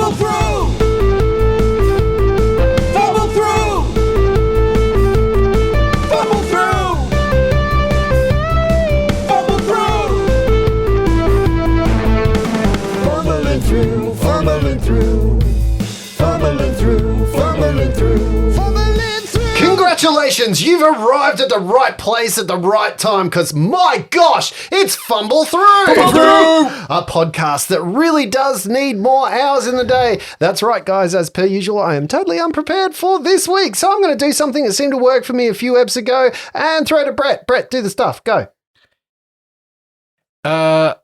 Fumble through! Fumble through! Fumble through! Fumble through! Fumbling through, fumbling through. Fumbling through, fumbling through. Fumbling through! Congratulations, you've arrived at the right place at the right time because, my gosh, it's Fumble Through! Fumble Through! A podcast that really does need more hours in the day. That's right, guys, as per usual, I am totally unprepared for this week, so I'm going to do something that seemed to work for me a few eps ago and throw to Brett. Brett, do the stuff. Go. I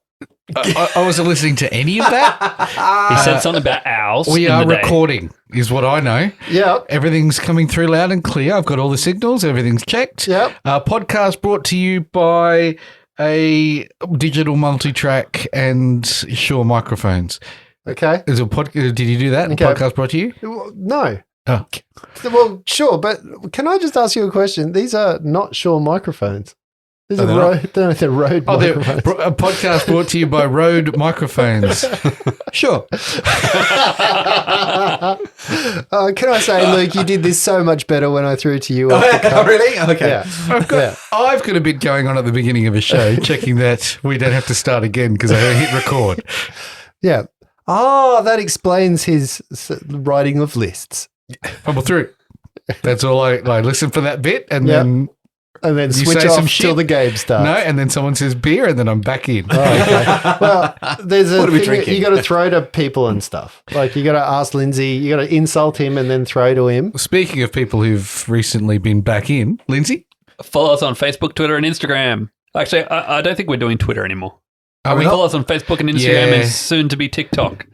wasn't listening to any of that. He said something about owls. We in are the day. recording, is what I know. Yep. Everything's coming through loud and clear. I've got all the signals. Everything's checked. Yep. Podcast brought to you by a digital multi-track and Shure microphones. Okay. Is a did you do that? Okay. A podcast brought to you? Well, no. Oh. Well, sure, but can I just ask you a question? These are not Shure microphones. These are they're Rode microphones. A podcast brought to you by Rode microphones. Sure. Can I say, Luke, you did this so much better when I threw it to you. Off the cuff. Really? Okay. Yeah. I've got a bit going on at the beginning of a show, checking that we don't have to start again because I hit record. Yeah. Oh, that explains his writing of lists. Fumble through. That's all I listen for that bit and then And then you switch say some off till shit. the game starts. no, and then someone says beer and then I'm back in. Oh, okay. Well, there's a What are we thing that drinking? you got to throw to people and stuff. Like you got to ask Lindsay, you got to insult him and then throw to him. Speaking of people who've recently been back in, Lindsay? Follow us on Facebook, Twitter, and Instagram. Actually, I don't think we're doing Twitter anymore. Are we Follow us on Facebook and Instagram Yeah. and soon to be TikTok.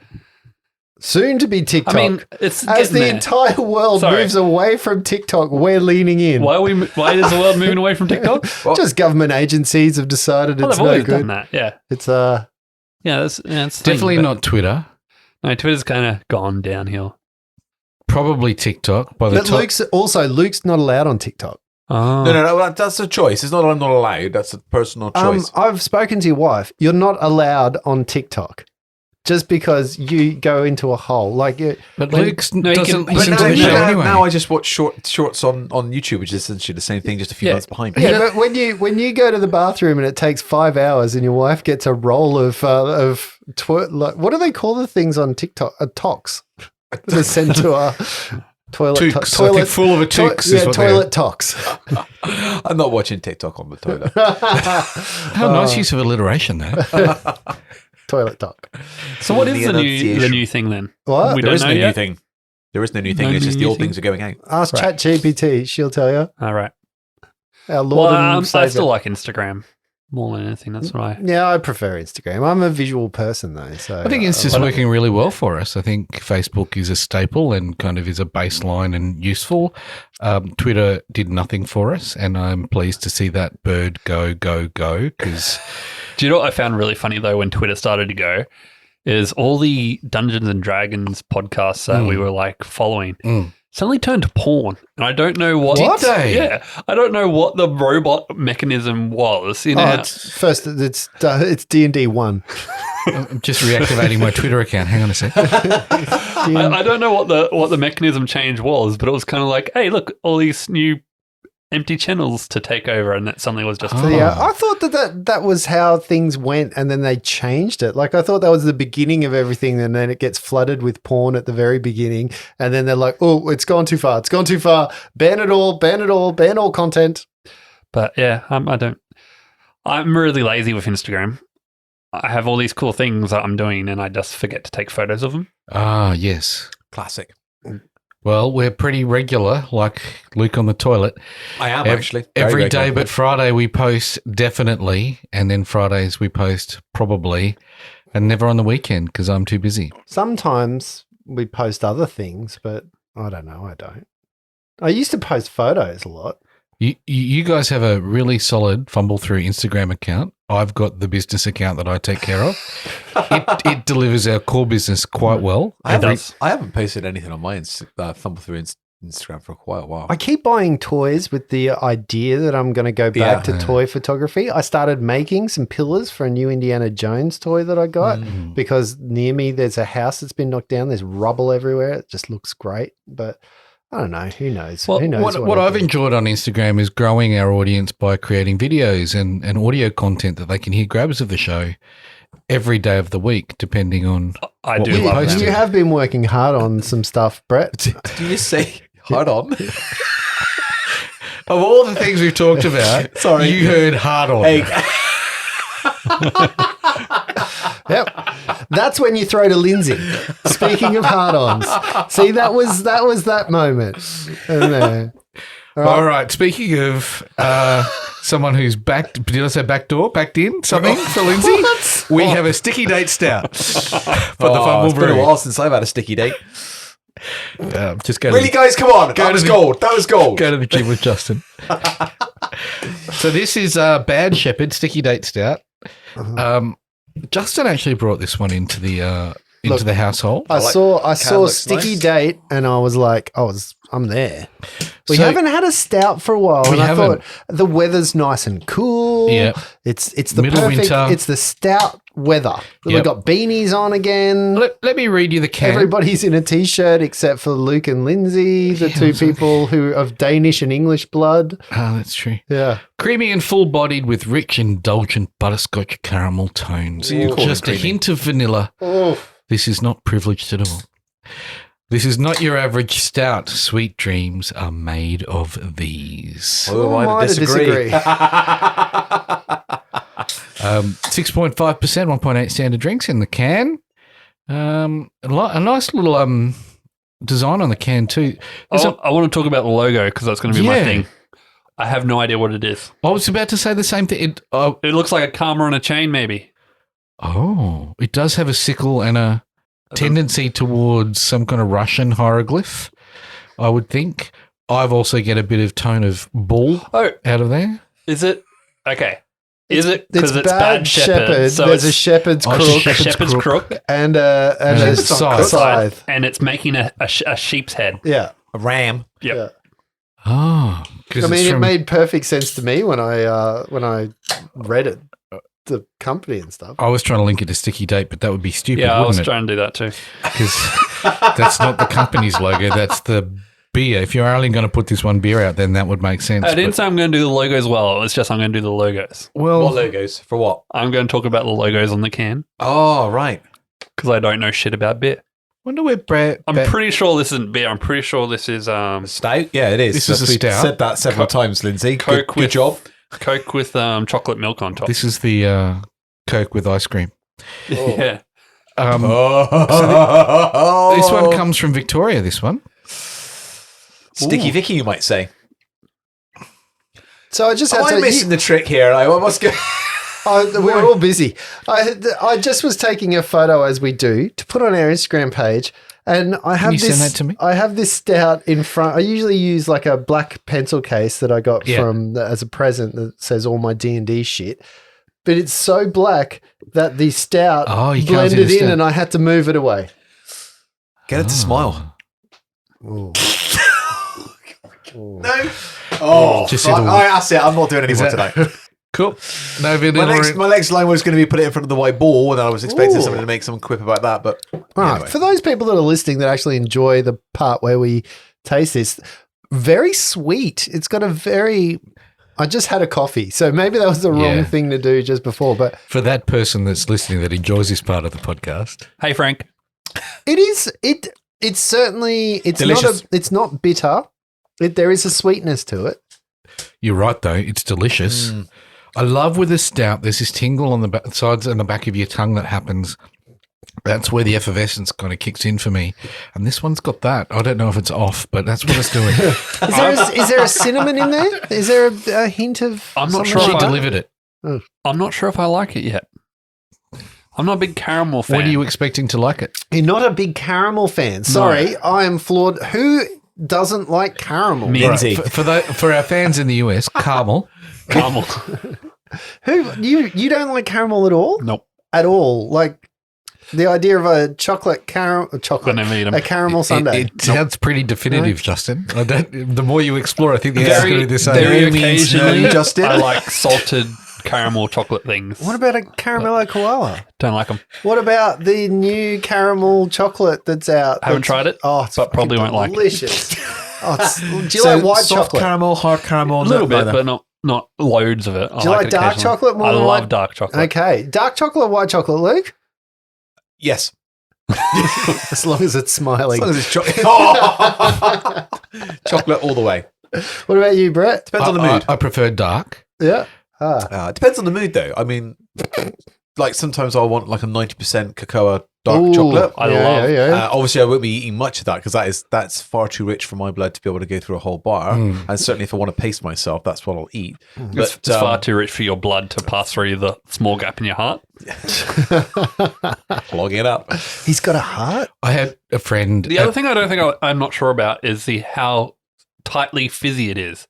Soon to be TikTok. I mean, it's as getting the there. entire world Sorry. moves away from TikTok, we're leaning in. Why is the world moving away from TikTok? Just government agencies have decided Well, it's they've no always done good. that. Yeah, It's yeah. That's the Definitely thing, but- not Twitter. No, Twitter's kind of gone downhill. Probably TikTok. By the but time Luke's not allowed on TikTok. Oh, No. That's a choice. It's not I'm not allowed. That's a personal choice. I've spoken to your wife. You're not allowed on TikTok just because you go into a hole. Like But When- Luke no, you doesn't can- listen but to the show now, anyway. now I just watch shorts on YouTube, which is essentially the same thing, just a few Yeah. months behind me. yeah, but when you go to the bathroom and it takes 5 hours and your wife gets a roll of what do they call the things on TikTok? Tox. They're sent to a toilet. Toques. I think full of a toques is what they are. toilet tox. I'm not watching TikTok on the toilet. How nice use of alliteration, though. Toilet talk. so what is the enunciation. new thing then? What? We There don't is know no new yet? thing. There is no new thing. No It's just new the old thing? things are going out. Ask Right. ChatGPT. She'll tell you. All right. Our Lord Well, and I Savior. still like Instagram more than anything. That's why. Yeah, I prefer Instagram. I'm a visual person though, so I think it's just working really well for us. I think Facebook is a staple and kind of is a baseline and useful. Twitter did nothing for us, and I'm pleased to see that bird go because Do you know what I found really funny though when Twitter started to go? Is all the Dungeons and Dragons podcasts that we were like following suddenly turned to porn, and I don't know what. Did they? Yeah, I don't know what the robot mechanism was. You know, it's D&D 1. I'm just reactivating my Twitter account. Hang on a sec. I don't know what the mechanism change was, but it was kind of like, hey, look, all these new empty channels to take over, and that suddenly was just. Oh. Yeah, I thought that was how things went, and then they changed it. Like I thought that was the beginning of everything, and then it gets flooded with porn at the very beginning, and then they're like, "Oh, it's gone too far. It's gone too far. Ban it all. Ban it all. Ban all content." But yeah, I don't. I'm really lazy with Instagram. I have all these cool things that I'm doing, and I just forget to take photos of them. Ah, yes. Classic. Well, we're pretty regular, like Luke on the toilet. I am actually. Every day, regular. but Friday we post definitely, and then Fridays we post probably, and never on the weekend because I'm too busy. Sometimes we post other things, but I don't know. I don't. I used to post photos a lot. You guys have a really solid Fumble Through Instagram account. I've got the business account that I take care of. It delivers our core business quite well. I haven't posted anything on my Fumble Through Instagram for quite a while. I keep buying toys with the idea that I'm going to go back to toy photography. I started making some pillars for a new Indiana Jones toy that I got because near me there's a house that's been knocked down. There's rubble everywhere. It just looks great. But I don't know. Who knows? Well, Who knows what I've enjoyed on Instagram is growing our audience by creating videos and audio content that they can hear grabs of the show every day of the week, depending on I what do we love post. You have been working hard on some stuff, Brett. Did you say hard on? Of all the things we've talked about, Sorry. you heard hard on. Hey, Yep. That's when you throw to Lindsay. Speaking of hard-ons. See, that was that moment. And there. All right. Speaking of someone who's backed, did I say backed in something for Lindsay? We have a sticky date stout for the Fumble it's been a Brew. while since I've had a sticky date. Just go Really, to guys, come on. That was gold. That was gold. go to the gym with Justin. So this is Bad Shepherd Sticky Date Stout. Justin actually brought this one into the household. I saw looks Sticky nice. Date and I was like, I'm there. We So- haven't had a stout for a while. We And I haven't. thought the weather's nice and cool. Yep. It's the Middle perfect, winter. it's the stout weather. We've Yep. got beanies on again. Let me read you the can. Everybody's in a t-shirt except for Luke and Lindsay, the two people who of Danish and English blood. Oh, that's true. Yeah. Creamy and full-bodied with rich, indulgent butterscotch caramel tones. You call Just them a creamy. hint of vanilla. This is not privileged at all. This is not your average stout. Sweet dreams are made of these. Who am I to disagree? 6.5%, 1.8 standard drinks in the can. A nice little design on the can too. I want to talk about the logo because that's going to be my Yeah. thing. I have no idea what it is. I was about to say the same thing. It looks like a karma on a chain, maybe. It does have a sickle and a tendency towards some kind of Russian hieroglyph, I would think. I've also get a bit of tone of bull out of there. Is it? Okay. Is it? Because it's Bad Bad Shepherd. So There's a it's shepherd's crook a shepherd's crook, and a a scythe. scythe. and it's making a sheep's head. Yeah. A ram. Yep. Yeah. Oh, I mean, it made perfect sense to me when I read it, the company and stuff. I was trying to link it to Sticky Date, but that would be stupid, Yeah, I was wouldn't it? trying to do that too. Because that's not the company's logo. That's the beer. If you're only going to put this one beer out, then that would make sense. I didn't but- say I'm going to do the logos well. It's just I'm going to do the logos. well, What logos? For what? I'm going to talk about the logos on the can Oh, right. because I don't know shit about beer. wonder where Brett. I'm pretty sure this isn't beer. I'm pretty sure this is Stout? Yeah, it is. This is a We stout. said that several times, Lindsay. Coke Good with job. Coke with chocolate milk on top. This is the Coke with ice cream. Yeah. Oh. This one comes from Victoria. This one. Sticky Vicky, you might say. So I just Am had I to. missing the trick here? I must go. We're all busy. I just was taking a photo as we do to put on our Instagram page, and I have you this. send that to me? I have this stout in front. I usually use like a black pencil case that I got as a present that says all my D&D shit. But it's so black that the stout You can't see blended the in, stout. and I had to move it away. Get it to smile. Ooh. No. Oh, Just fuck. hit a- That's it. I'm not doing any more that- tonight. Cool. No vanilla. My next line was going to be put it in front of the white ball, and I was expecting someone to make some quip about that. But All right. anyway. For those people that are listening that actually enjoy the part where we taste this, very sweet. It's got a very. I just had a coffee, so maybe that was the wrong Yeah. thing to do just before. But For that person that's listening that enjoys this part of the podcast, Hey, Frank. it is. It's certainly. It's Delicious. not. It's not bitter. There is a sweetness to it. you're right though. It's delicious. I love with a stout. There's this tingle on the sides and the back of your tongue that happens. That's where the effervescence kind of kicks in for me. And this one's got that. I don't know if it's off, but that's what it's doing. Is there a cinnamon in there? Is there a hint of? I'm not something sure She like that? delivered it. I'm not sure if I like it yet. I'm not a big caramel fan. What are you expecting to like it? You're not a big caramel fan. Sorry, I am flawed. Who doesn't like caramel? Me. Lindsay. For our fans in the US, caramel. Caramel. Who you don't like caramel at all? Nope. At all? Like The idea of a chocolate caramel, never eat 'em. a caramel sundae. It sounds pretty definitive, Justin. The more you explore, I think the answer is going to be the same. Very means occasionally, no, Justin. I like salted caramel chocolate things. What about a caramello koala? Don't like them. What about the new caramel chocolate that's out? Haven't tried it, Oh, it's but probably won't like it. delicious. Do you So like white soft chocolate? caramel, hard caramel? A little bit, neither. but not loads of it. Do you like it dark occasionally. chocolate more I than love white? dark chocolate. Okay. Dark chocolate or white chocolate, Luke? Yes. As long as it's smiling. As long as it's chocolate all the way. What about you, Brett? Depends on the mood. I prefer dark. Yeah. Ah. It depends on the mood, though. I mean, like sometimes I want like a 90% cocoa dark Ooh, chocolate. I love- Obviously, I won't be eating much of that because that's far too rich for my blood to be able to go through a whole bar. And certainly, if I want to pace myself, that's what I'll eat. It's far too rich for your blood to pass through the small gap in your heart. Clogging it up. He's got a heart? I had a friend. The other thing I don't think I'm not sure about is how tightly fizzy it is.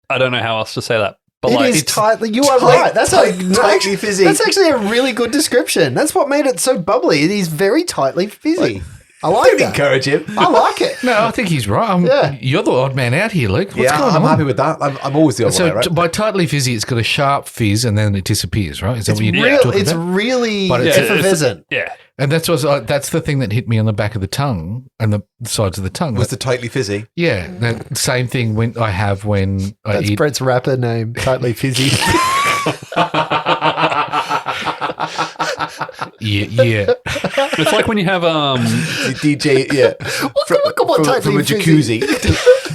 I don't know how else to say that. But It like, is it's tightly. You are right. That's tightly fizzy. That's actually a really good description. That's what made it so bubbly. It is very tightly fizzy. I like Don't that. encourage him. I like it. No, I think he's right. Yeah. You're the odd man out here, Luke. What's Yeah, going I'm on? happy with that. I'm always the other So way, right? by tightly fizzy, it's got a sharp fizz and then it disappears, right? Is that It's what you're real. talking It's about? really But it's- effervescent. yeah. And that's the thing that hit me on the back of the tongue and the sides of the tongue. Was the tightly fizzy? Yeah, the same thing when I That's eat. Brett's rapper name. Tightly fizzy. Yeah. It's like when you have The DJ, yeah. From a jacuzzi.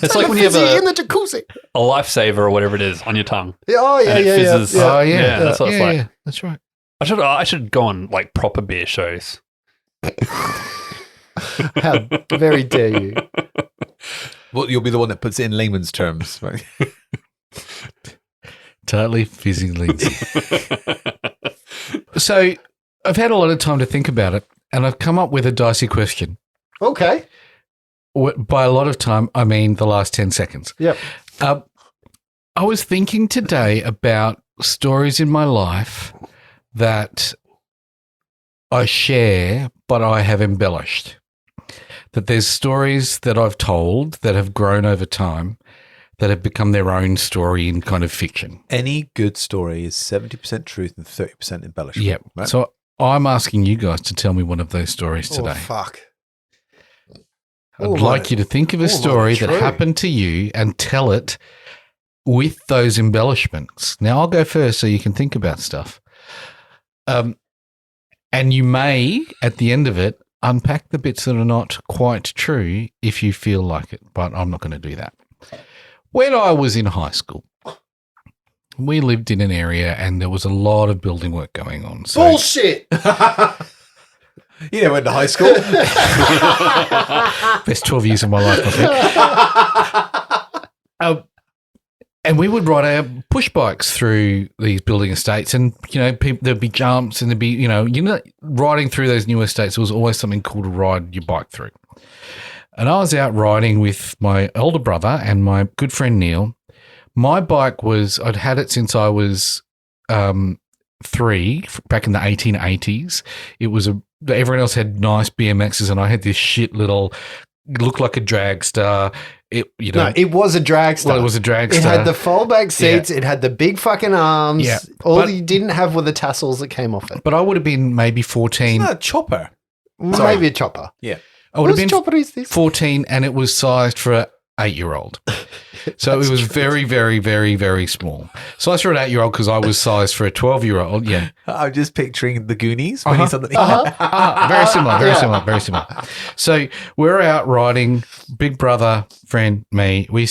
it's like when you have in a the jacuzzi. lifesaver or whatever it is on your tongue. Oh yeah, And it yeah, yeah, fizzes. yeah. Oh yeah, Yeah, that's what it's like. yeah, that's right. I should go on like proper beer shows. How very dare you? Well, you'll be the one that puts it in layman's terms, right? Totally fizzing Lindsay. So I've had a lot of time to think about it, and I've come up with a dicey question. Okay. By a lot of time, I mean the last 10 seconds. Yep. I was thinking today about stories in my life that I share, but I have embellished. That there's stories that I've told that have grown over time that have become their own story in kind of fiction. Any good story is 70% truth and 30% embellishment. Yep. Right? So I'm asking you guys to tell me one of those stories today. Oh fuck. I'd like you to think of a story that happened to you and tell it with those embellishments. Now, I'll go first so you can think about stuff. And you may, at the end of it, unpack the bits that are not quite true if you feel like it, but I'm not going to do that. When I was in high school, we lived in an area and there was a lot of building work going on. So Bullshit. You never went to high school. best 12 years of my life, I think. And we would ride our push bikes through these building estates, and there'd be jumps, and there'd be riding through those new estates. There was always something cool to ride your bike through. And I was out riding with my older brother and my good friend Neil. My bike I'd had it since I was 3, back in the 1880s. It was everyone else had nice BMXs, and I had this shit little, looked like a dragster. It was a dragster. Well, it was a dragster. It had the foldback seats. It had the big fucking arms. Yeah. All you didn't have were the tassels that came off it. But I would have been maybe 14. Isn't that a chopper? Maybe a chopper. Yeah. I would have Whose been chopper is this? 14, and it was sized for an 8-year-old. So it was very, very, very, very small. Sized for an 8-year-old because I was sized for a 12-year-old. Yeah. I'm just picturing the Goonies when he's on the. Very similar, very similar. So we're out riding, big brother, friend, me. We're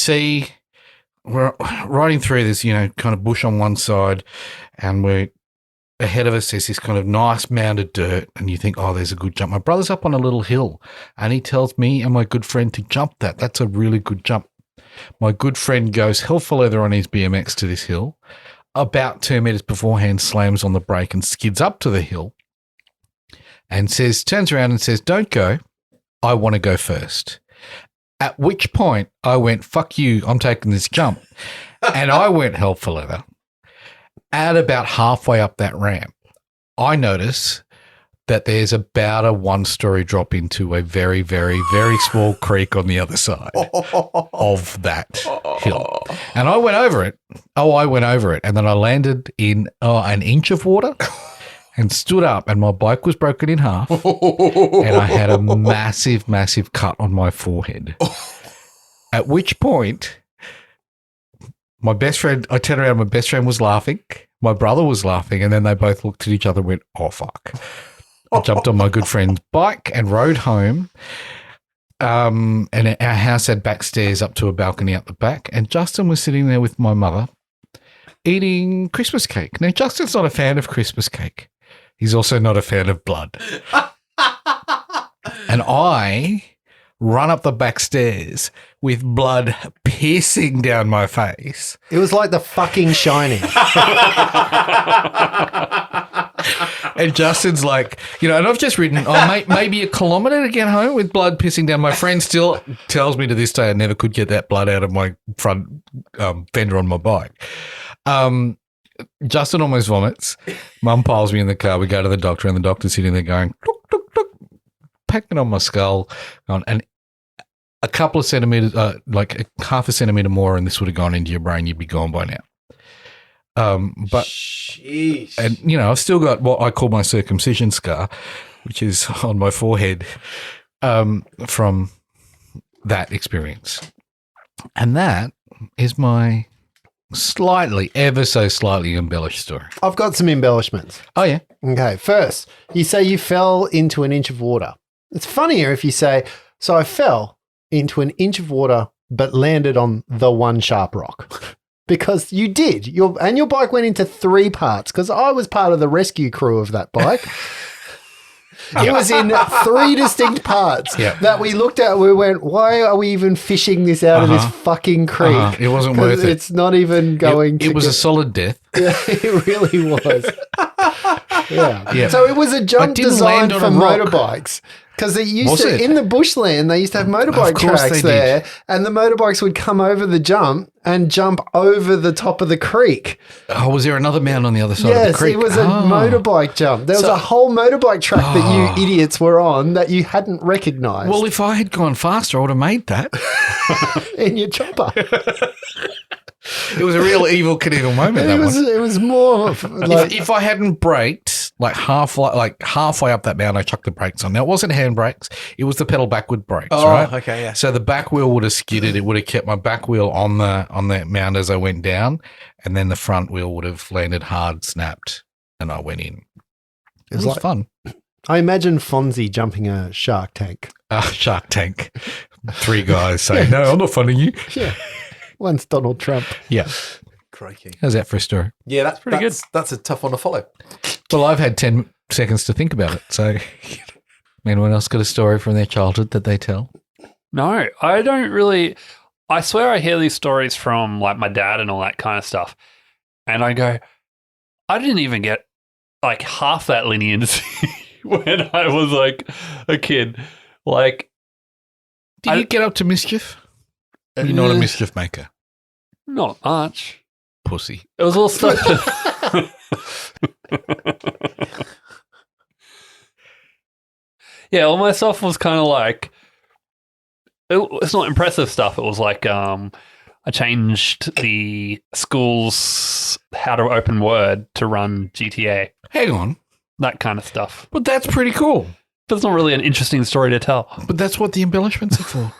riding through this, kind of bush on one side, and we're ahead of us. There's this kind of nice mound of dirt, and you think, oh, there's a good jump. My brother's up on a little hill, and he tells me and my good friend to jump that. That's a really good jump. My good friend goes hell for leather on his BMX to this hill. About 2 meters beforehand, slams on the brake and skids up to the hill and turns around and says, "Don't go. I want to go first." At which point I went, "Fuck you, I'm taking this jump." And I went hell for leather. At about halfway up that ramp, I notice that there's about a 1-story drop into a very, very, very small creek on the other side of that hill. And I went over it. And then I landed in an inch of water and stood up, and my bike was broken in half. And I had a massive, massive cut on my forehead. At which point, I turned around, my best friend was laughing. My brother was laughing, and then they both looked at each other and went, oh, fuck. I jumped on my good friend's bike and rode home. And our house had back stairs up to a balcony up the back. And Justin was sitting there with my mother eating Christmas cake. Now, Justin's not a fan of Christmas cake. He's also not a fan of blood. And I run up the back stairs with blood piercing down my face. It was like the fucking Shining. And Justin's like, and I've just ridden maybe a kilometre to get home with blood pissing down. My friend still tells me to this day I never could get that blood out of my front fender on my bike. Justin almost vomits. Mum piles me in the car. We go to the doctor, and the doctor's sitting there going, look, look, look, packing on my skull. And a couple of centimetres, like half a centimetre more, and this would have gone into your brain. You'd be gone by now. But Jeez. And I've still got what I call my circumcision scar, which is on my forehead, from that experience. And that is my ever so slightly embellished story. I've got some embellishments. Oh yeah. Okay. First, you say you fell into an inch of water. It's funnier if you say, so I fell into an inch of water but landed on the one sharp rock. Because you did. Your bike went into 3 parts, because I was part of the rescue crew of that bike. It was in 3 distinct parts that we looked at. We went, why are we even fishing this out of this fucking creek? It wasn't worth it. It's not even going to. It was a solid death. Yeah, it really was. Yeah. So it was a jump designed for a rock. motorbikes. Because they used to, in the bushland, they used to have motorbike tracks there, and the motorbikes would come over the jump and jump over the top of the creek. Oh, was there another mound on the other side of the creek? Yes, it was a motorbike jump. There was a whole motorbike track that you idiots were on that you hadn't recognised. Well, if I had gone faster, I would have made that. In your chopper. It was a real Evil Knievel moment. It was more like if I hadn't braked halfway up that mountain, I chucked the brakes on. Now it wasn't hand brakes; it was the pedal backward brakes. Right? Okay, yeah. So the back wheel would have skidded. It would have kept my back wheel on the mound as I went down, and then the front wheel would have landed hard, snapped, and I went in. It was fun. I imagine Fonzie jumping a shark tank. Shark Tank. 3 guys saying, "No, I'm not funding you." Yeah. Once Donald Trump. Yeah. Crikey. How's that for a story? Yeah, that's pretty good. That's a tough one to follow. Well, I've had 10 seconds to think about it. So, anyone else got a story from their childhood that they tell? No, I don't really. I swear I hear these stories from like my dad and all that kind of stuff. And I go, I didn't even get like half that lineage when I was like a kid. Like, Did you get up to mischief? You're not a mischief maker. Not much. Pussy. It was all stuff. Yeah, all my stuff was kind of like, it's not impressive stuff. It was like, I changed the school's how to open Word to run GTA. Hang on. That kind of stuff. But that's pretty cool. But it's not really an interesting story to tell. But that's what the embellishments are for.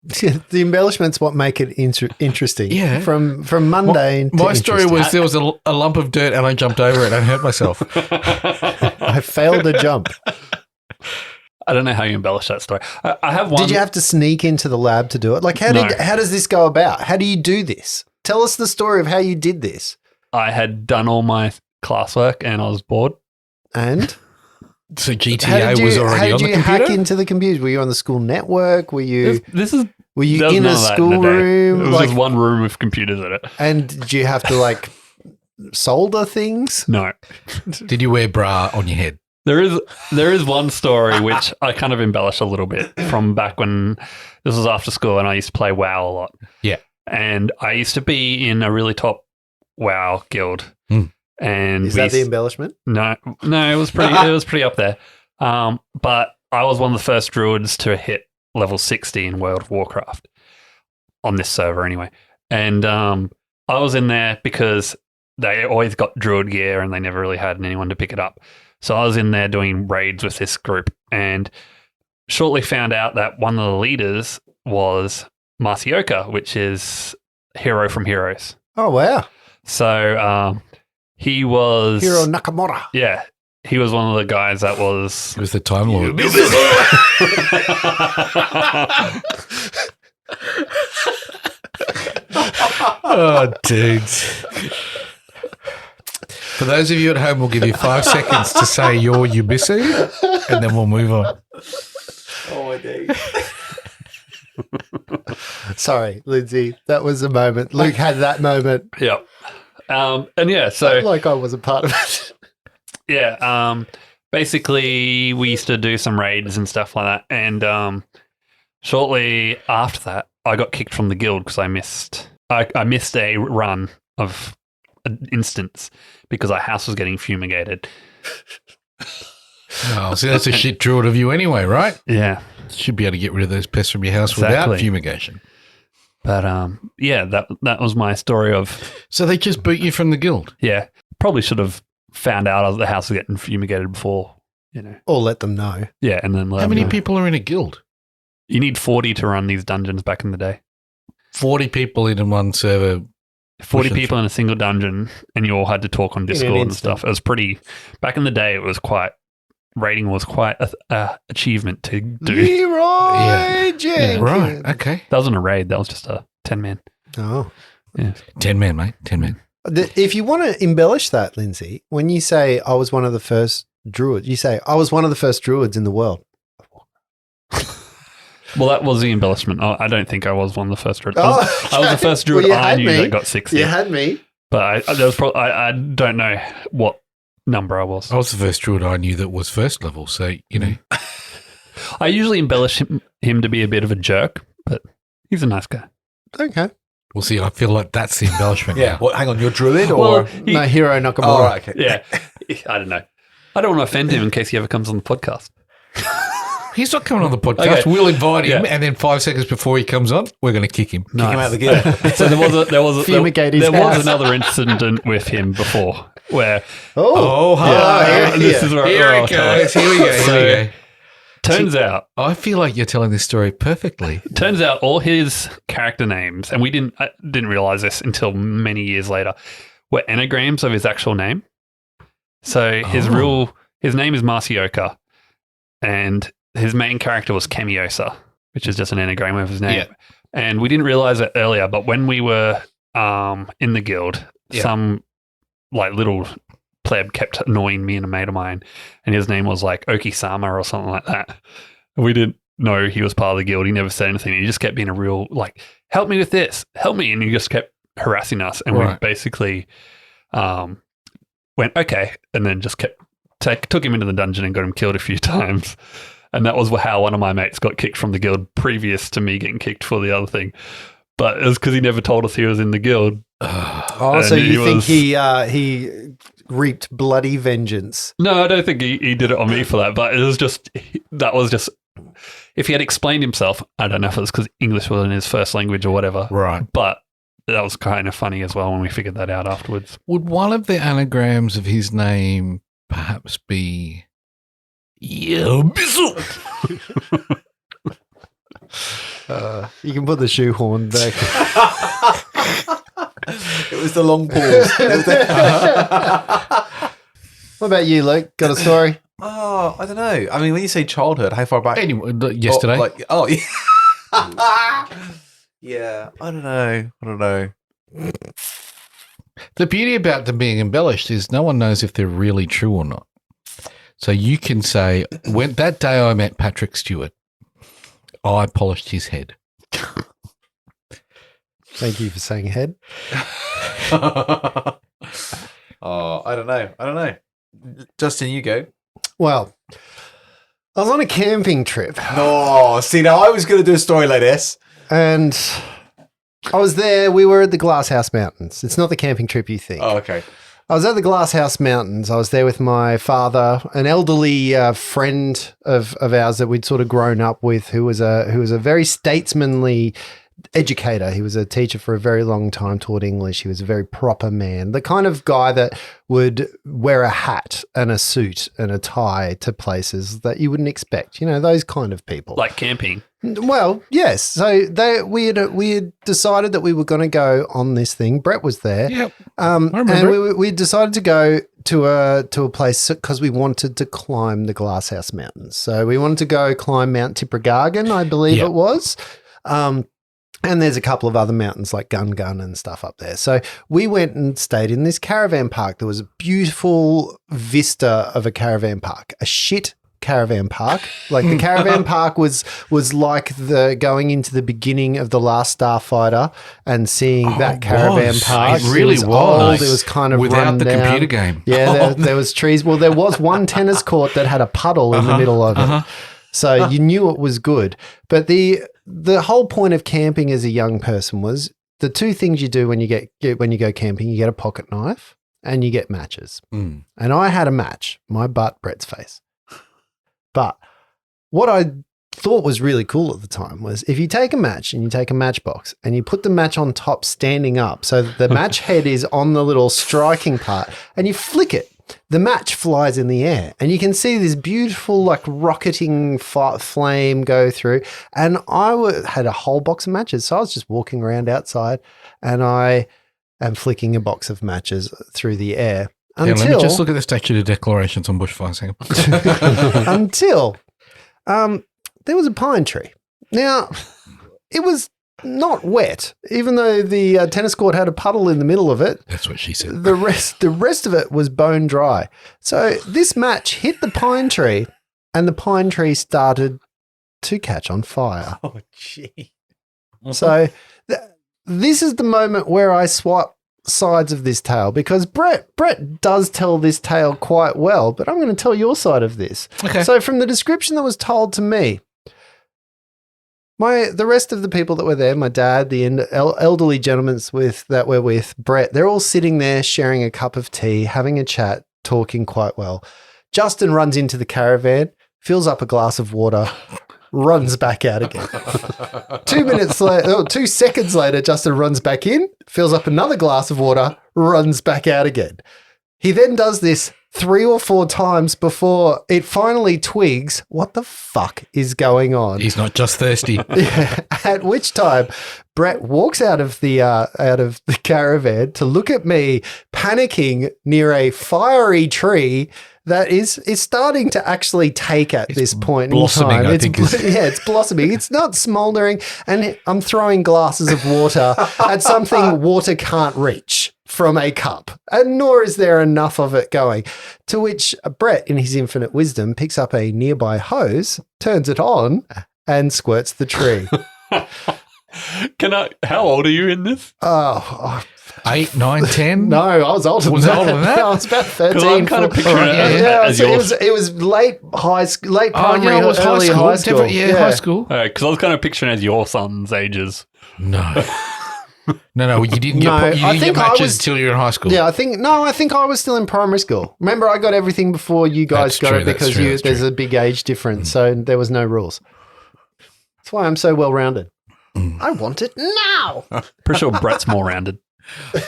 The embellishments what make it interesting. Yeah. From mundane to My story interesting. was there was a lump of dirt and I jumped over it and hurt myself. I failed a jump. I don't know how you embellish that story. I have one. Did you have to sneak into the lab to do it? Like, how does this go about? How do you do this? Tell us the story of how you did this. I had done all my classwork and I was bored. And? So GTA was already on the computer? How did you hack into the computer? Were you on the school network? Were you Were you in a schoolroom? It was just one room with computers in it. And did you have to like solder things? No. Did you wear bra on your head? There is one story which I kind of embellish a little bit from back when this was after school and I used to play WoW a lot. Yeah. And I used to be in a really top WoW guild. And Is that the embellishment? No, it was pretty up there. But I was one of the first druids to hit level 60 in World of Warcraft on this server anyway. And I was in there because they always got druid gear and they never really had anyone to pick it up. So I was in there doing raids with this group and shortly found out that one of the leaders was Marcioka, which is Hero from Heroes. Oh, wow. So he was... Hiro Nakamura. Yeah. He was one of the guys that was... It was the Time Lord. Oh, dudes. For those of you at home, we'll give you 5 seconds to say your Ubisu, and then we'll move on. Oh, my days. Sorry, Lindsay. That was a moment. Luke had that moment. Yep. And yeah, so... Like I wasn't part of it. Yeah. Basically, we used to do some raids and stuff like that. And shortly after that, I got kicked from the guild because I missed a run of an instance because our house was getting fumigated. Oh, so that's a shit druid of you anyway, right? Yeah. Should be able to get rid of those pests from your house without fumigation. But yeah, that was my story of... So they just boot you from the guild? Yeah. Probably should have found out the house was getting fumigated before, you know. Or let them know. Yeah, and then How many people are in a guild? You need 40 to run these dungeons back in the day. 40 people in one server. 40 people in a single dungeon, and you all had to talk on Discord and stuff. It was pretty... Back in the day, it was quite... Rating was quite a achievement to do. Leroy Jenkins. Right, okay. That wasn't a raid. That was just a 10-man. Oh. Yeah. 10 men, mate. 10 men. If you want to embellish that, Lindsay, when you say I was one of the first druids, you say I was one of the first druids in the world. Well, that was the embellishment. I don't think I was one of the first druids. Oh, I was the first druid well, I knew that got 60. You had me. But I don't know what number I was. I was the first druid I knew that was first level, so, you know. I usually embellish him to be a bit of a jerk, but he's a nice guy. Okay. Well, see, I feel like that's the embellishment Yeah. now. Well, hang on, you're druid or? Well, No, Hiro Nakamura. Oh, right, okay. Yeah. I don't know. I don't want to offend him in case he ever comes on the podcast. He's not coming on the podcast. Okay. We'll invite him, Yeah. and then 5 seconds before he comes on, we're going to kick him. Kick him out of the guild. So there was house. another incident with him before where Oh, yeah. this is where Here I'll it tell it. goes. Here we go. Here we go. Turns out I feel like you're telling this story perfectly. all his character names, and I didn't realize this until many years later, were anagrams of his actual name. So his name is Marcioka, and his main character was Kemiosa, which is just an anagram of his name. Yeah. And we didn't realize it earlier, but when we were in the guild, some like little pleb kept annoying me and a mate of mine, and his name was like Oki-sama or something like that. And we didn't know he was part of the guild. He never said anything. He just kept being a real like, help me with this, help me, and he just kept harassing us. And we basically went okay, and then just took him into the dungeon and got him killed a few times. And that was how one of my mates got kicked from the guild previous to me getting kicked for the other thing. But it was because he never told us he was in the guild. Oh, so you think he reaped bloody vengeance? No, I don't think he did it on me for that. But it was just, if he had explained himself, I don't know if it was because English wasn't his first language or whatever. Right. But that was kind of funny as well when we figured that out afterwards. Would one of the anagrams of his name perhaps be... Yeah, Bissell. You can put the shoehorn back. It was the long pause. What about you, Luke? Got a story? Oh, I don't know. I mean, when you say childhood, how far back? Anyway, yesterday. Yeah. I don't know. The beauty about them being embellished is no one knows if they're really true or not. So you can say, when that day I met Patrick Stewart, I polished his head. Thank you for saying head. Oh, I don't know. Justin, you go. Well, I was on a camping trip. No, see, now I was going to do a story like this. And I was there. We were at the Glasshouse Mountains. It's not the camping trip you think. Oh, okay. I was at the Glasshouse Mountains. I was there with my father, an elderly friend of ours that we'd sort of grown up with, who was a very statesmanly educator. He was a teacher for a very long time, taught English. He was a very proper man, the kind of guy that would wear a hat and a suit and a tie to places that you wouldn't expect. You know, those kind of people. Like camping. Well, yes. So we had decided that we were going to go on this thing. Brett was there. Yep. I remember. And we decided to go to a place because we wanted to climb the Glasshouse Mountains. So we wanted to go climb Mount Tippergargan, I believe it was. And there's a couple of other mountains like Gun and stuff up there. So we went and stayed in this caravan park. There was a beautiful vista of a caravan park, a shit caravan park. Like the caravan park was like the going into the beginning of The Last Starfighter and seeing that caravan park. It really was. was. Old. It was kind of without run the down. computer game. Yeah, there was trees. Well, there was one tennis court that had a puddle in the middle of it. So you knew it was good. But the whole point of camping as a young person was the two things you do when you go camping: you get a pocket knife and you get matches. And I had a match, my butt, Brett's face. But what I thought was really cool at the time was if you take a match and you take a matchbox and you put the match on top standing up so that the match head is on the little striking part and you flick it, the match flies in the air and you can see this beautiful like rocketing flame go through. And I had a whole box of matches. So I was just walking around outside and I am flicking a box of matches through the air. Let me just look at the statute of declarations on bushfires. Until there was a pine tree. Now, it was not wet, even though the tennis court had a puddle in the middle of it. That's what she said. The rest of it was bone dry. So this match hit the pine tree, and the pine tree started to catch on fire. Oh, gee. So this is the moment where I swap sides of this tale because Brett does tell this tale quite well, but I'm going to tell your side of this. Okay. So from the description that was told to me, the rest of the people that were there, my dad, the elderly gentlemen that were with Brett, they're all sitting there sharing a cup of tea, having a chat, talking quite well. Justin runs into the caravan, fills up a glass of water, runs back out again. 2 seconds later, Justin runs back in, fills up another glass of water, runs back out again. He then does this 3 or 4 times before it finally twigs what the fuck is going on. He's not just thirsty. At which time, Brett walks out of the caravan to look at me panicking near a fiery tree that is starting to actually take at this point in time. It's blossoming. It's not smoldering, and I'm throwing glasses of water at something water can't reach from a cup, and nor is there enough of it going. To which Brett, in his infinite wisdom, picks up a nearby hose, turns it on, and squirts the tree. How old are you in this? 8, 9, 10? No, I was older than that. Was it older than that? I was about 13. I'm kind of picturing it as yours. It was late primary, it was early high school. Yeah, high school. Because I was kind of picturing as your son's ages. No. No, you didn't get matches until you were in high school. Yeah, I think I was still in primary school. Remember, I got everything before you guys got it because there's a big age difference, so there was no rules. That's why I'm so well-rounded. I want it now. Pretty sure Brett's more rounded.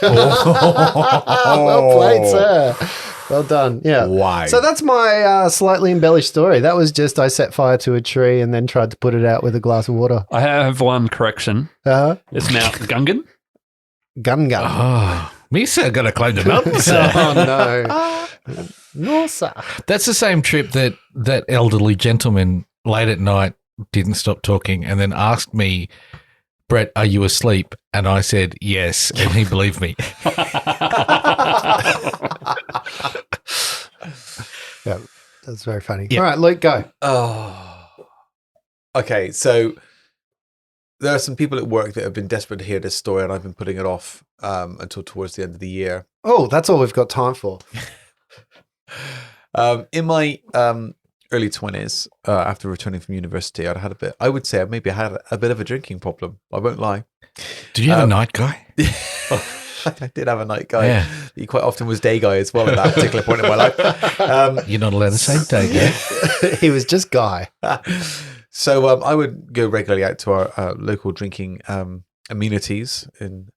Well played, sir. Well done. Yeah. Why? So that's my slightly embellished story. That was just I set fire to a tree and then tried to put it out with a glass of water. I have one correction. It's Mount Gungan. Gun. Oh, me, sir, got to climb the mountain, sir. Oh, no. No, sir. That's the same trip that elderly gentleman late at night didn't stop talking and then asked me, Brett, are you asleep? And I said, yes. And he believed me. Yeah, that's very funny. Yeah. All right, Luke, go. Oh. Okay, so there are some people at work that have been desperate to hear this story, and I've been putting it off until towards the end of the year. Oh, that's all we've got time for. In my early 20s, after returning from university, I had a bit of a drinking problem. I won't lie. Did you have a night guy? I did have a night guy. Yeah. He quite often was day guy as well at that particular point in my life. You're not allowed to say day guy. He was just Guy. So I would go regularly out to our local drinking amenities in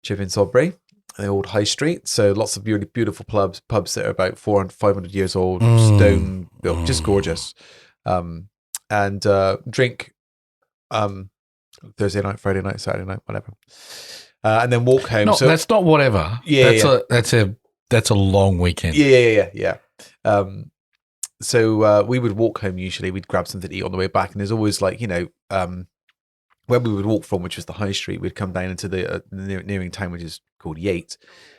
Chipping Sodbury, the old high street. So lots of beautiful pubs that are about 400, 500 years old, stone built, just gorgeous. And drink Thursday night, Friday night, Saturday night, whatever. And then walk home. No, So that's not whatever. Yeah, That's a long weekend. Yeah. So we would walk home usually. We'd grab something to eat on the way back. And there's always like, where we would walk from, which was the high street, we'd come down into the nearing town, which is called Yate.